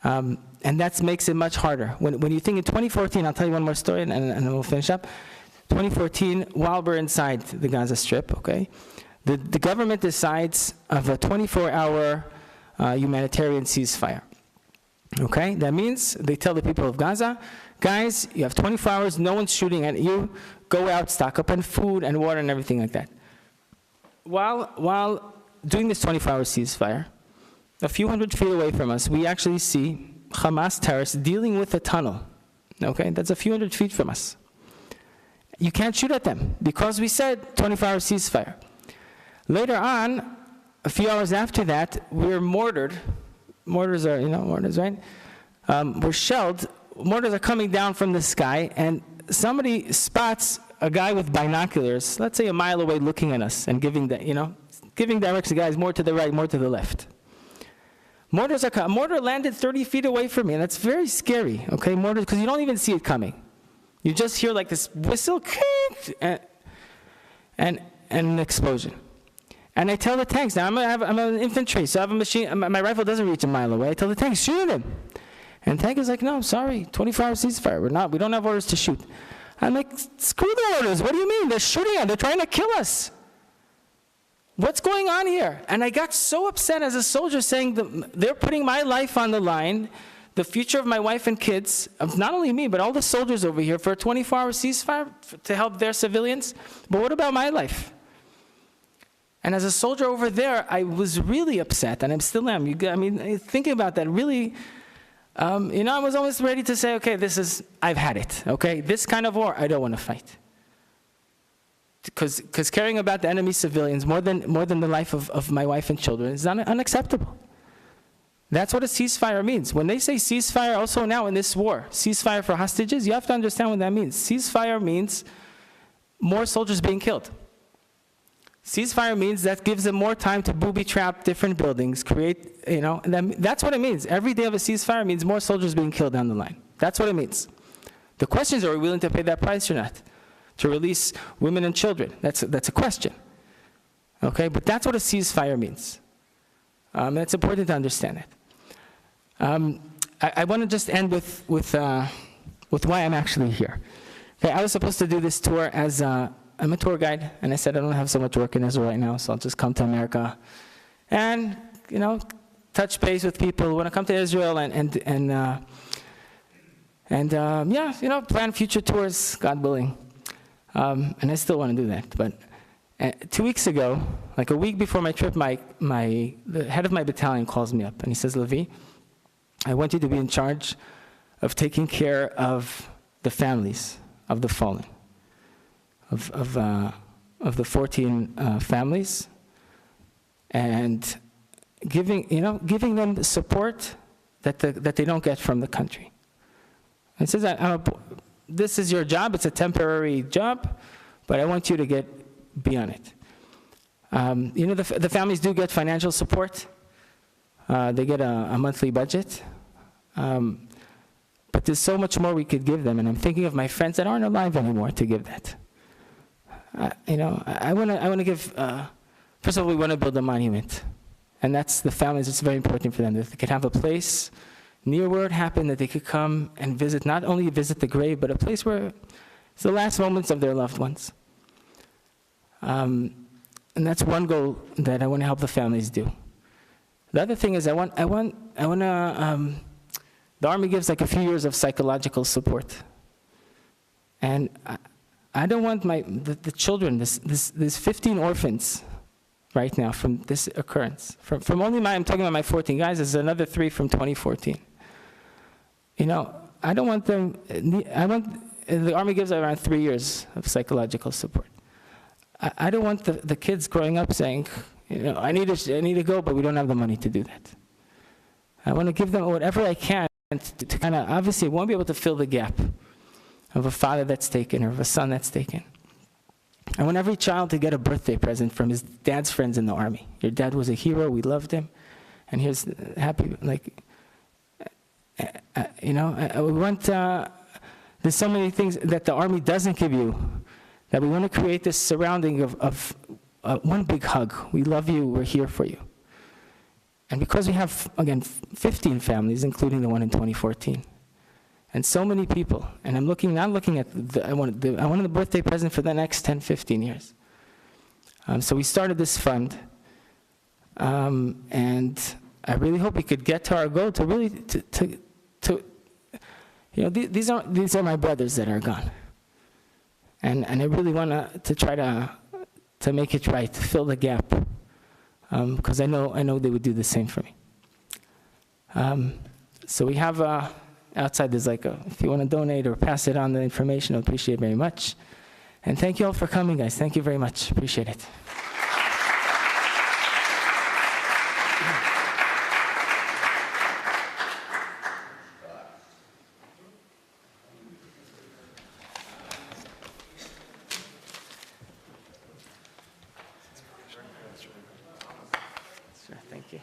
And that makes it much harder. When you think in 2014, I'll tell you one more story, and we'll finish up. 2014, while we're inside the Gaza Strip, okay, the government decides of a 24-hour humanitarian ceasefire. Okay, that means they tell the people of Gaza, guys, you have 24 hours, no one's shooting at you, go out, stock up on food and water and everything like that. While doing this 24-hour ceasefire, a few hundred feet away from us, we actually see Hamas terrorists dealing with a tunnel. Okay, that's a few hundred feet from us. You can't shoot at them because we said 24-hour ceasefire. Later on, a few hours after that, we're mortared. Mortars are, mortars, right? We're shelled. Mortars are coming down from the sky, and somebody spots a guy with binoculars, let's say a mile away, looking at us and giving directions, guys, more to the right, more to the left. Mortars are coming. Mortar landed 30 feet away from me, and that's very scary, okay? Mortars, because you don't even see it coming. You just hear like this whistle, and an explosion. And I tell the tanks, now I'm an infantry, so I have a machine, my rifle doesn't reach a mile away. I tell the tanks, shoot him. And the tank is like, no, I'm sorry, 24-hour ceasefire, we don't have orders to shoot. I'm like, screw the orders, what do you mean? They're shooting at, they're trying to kill us. What's going on here? And I got so upset as a soldier saying, they're putting my life on the line, the future of my wife and kids, of not only me, but all the soldiers over here for a 24-hour ceasefire to help their civilians. But what about my life? And as a soldier over there, I was really upset, and I still am. I mean, thinking about that, really, I was almost ready to say, okay, I've had it, okay? This kind of war, I don't want to fight. Because caring about the enemy civilians more than the life of my wife and children is unacceptable. That's what a ceasefire means. When they say ceasefire, also now in this war, ceasefire for hostages, you have to understand what that means. Ceasefire means more soldiers being killed. Ceasefire means that gives them more time to booby-trap different buildings, create, and that's what it means. Every day of a ceasefire means more soldiers being killed down the line. That's what it means. The question is, are we willing to pay that price or not? To release women and children? That's a question. Okay, but that's what a ceasefire means. And it's important to understand it. I want to just end with why I'm actually here. Okay, I was supposed to do this tour as I'm a tour guide, and I said I don't have so much work in Israel right now, so I'll just come to America and, touch base with people who want to come to Israel plan future tours, God willing. And I still want to do that. But 2 weeks ago, like a week before my trip, the head of my battalion calls me up, and he says, Lavi, I want you to be in charge of taking care of the families of the fallen. Of the 14 families, and giving them the support that they don't get from the country. And says that this is your job. It's a temporary job, but I want you to be on it. The families do get financial support. They get a monthly budget. But there's so much more we could give them, and I'm thinking of my friends that aren't alive anymore to give that. I want to give, first of all, we want to build a monument. And that's the families, it's very important for them, that they could have a place near where it happened, that they could come and visit, not only visit the grave, but a place where it's the last moments of their loved ones. And that's one goal that I want to help the families do. The other thing is I want to, the Army gives like a few years of psychological support. And I don't want the children, there's 15 orphans right now from this occurrence. From only I'm talking about my 14 guys, there's another 3 from 2014. I don't want them, the Army gives around 3 years of psychological support. I don't want the kids growing up saying, I need to go, but we don't have the money to do that. I want to give them whatever I can to kind of, obviously, I won't be able to fill the gap of a father that's taken or of a son that's taken. I want every child to get a birthday present from his dad's friends in the Army. Your dad was a hero, we loved him, and here's happy, we want, there's so many things that the Army doesn't give you, that we want to create this surrounding of one big hug. We love you, we're here for you. And because we have, again, 15 families, including the one in 2014, and so many people, and I'm not looking at, I wanted the birthday present for the next 10, 15 years. So we started this fund, and I really hope we could get to our goal to really, these are my brothers that are gone. And I really want to try to make it right, to fill the gap, because I know they would do the same for me. So we have outside there's if you want to donate or pass it on the information, I appreciate it very much. And thank you all for coming, guys. Thank you very much. Appreciate it. Sure, thank you.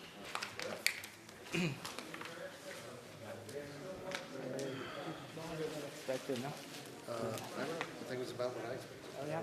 Expected, no? I don't know. I think it was about what I expected. Oh, yeah.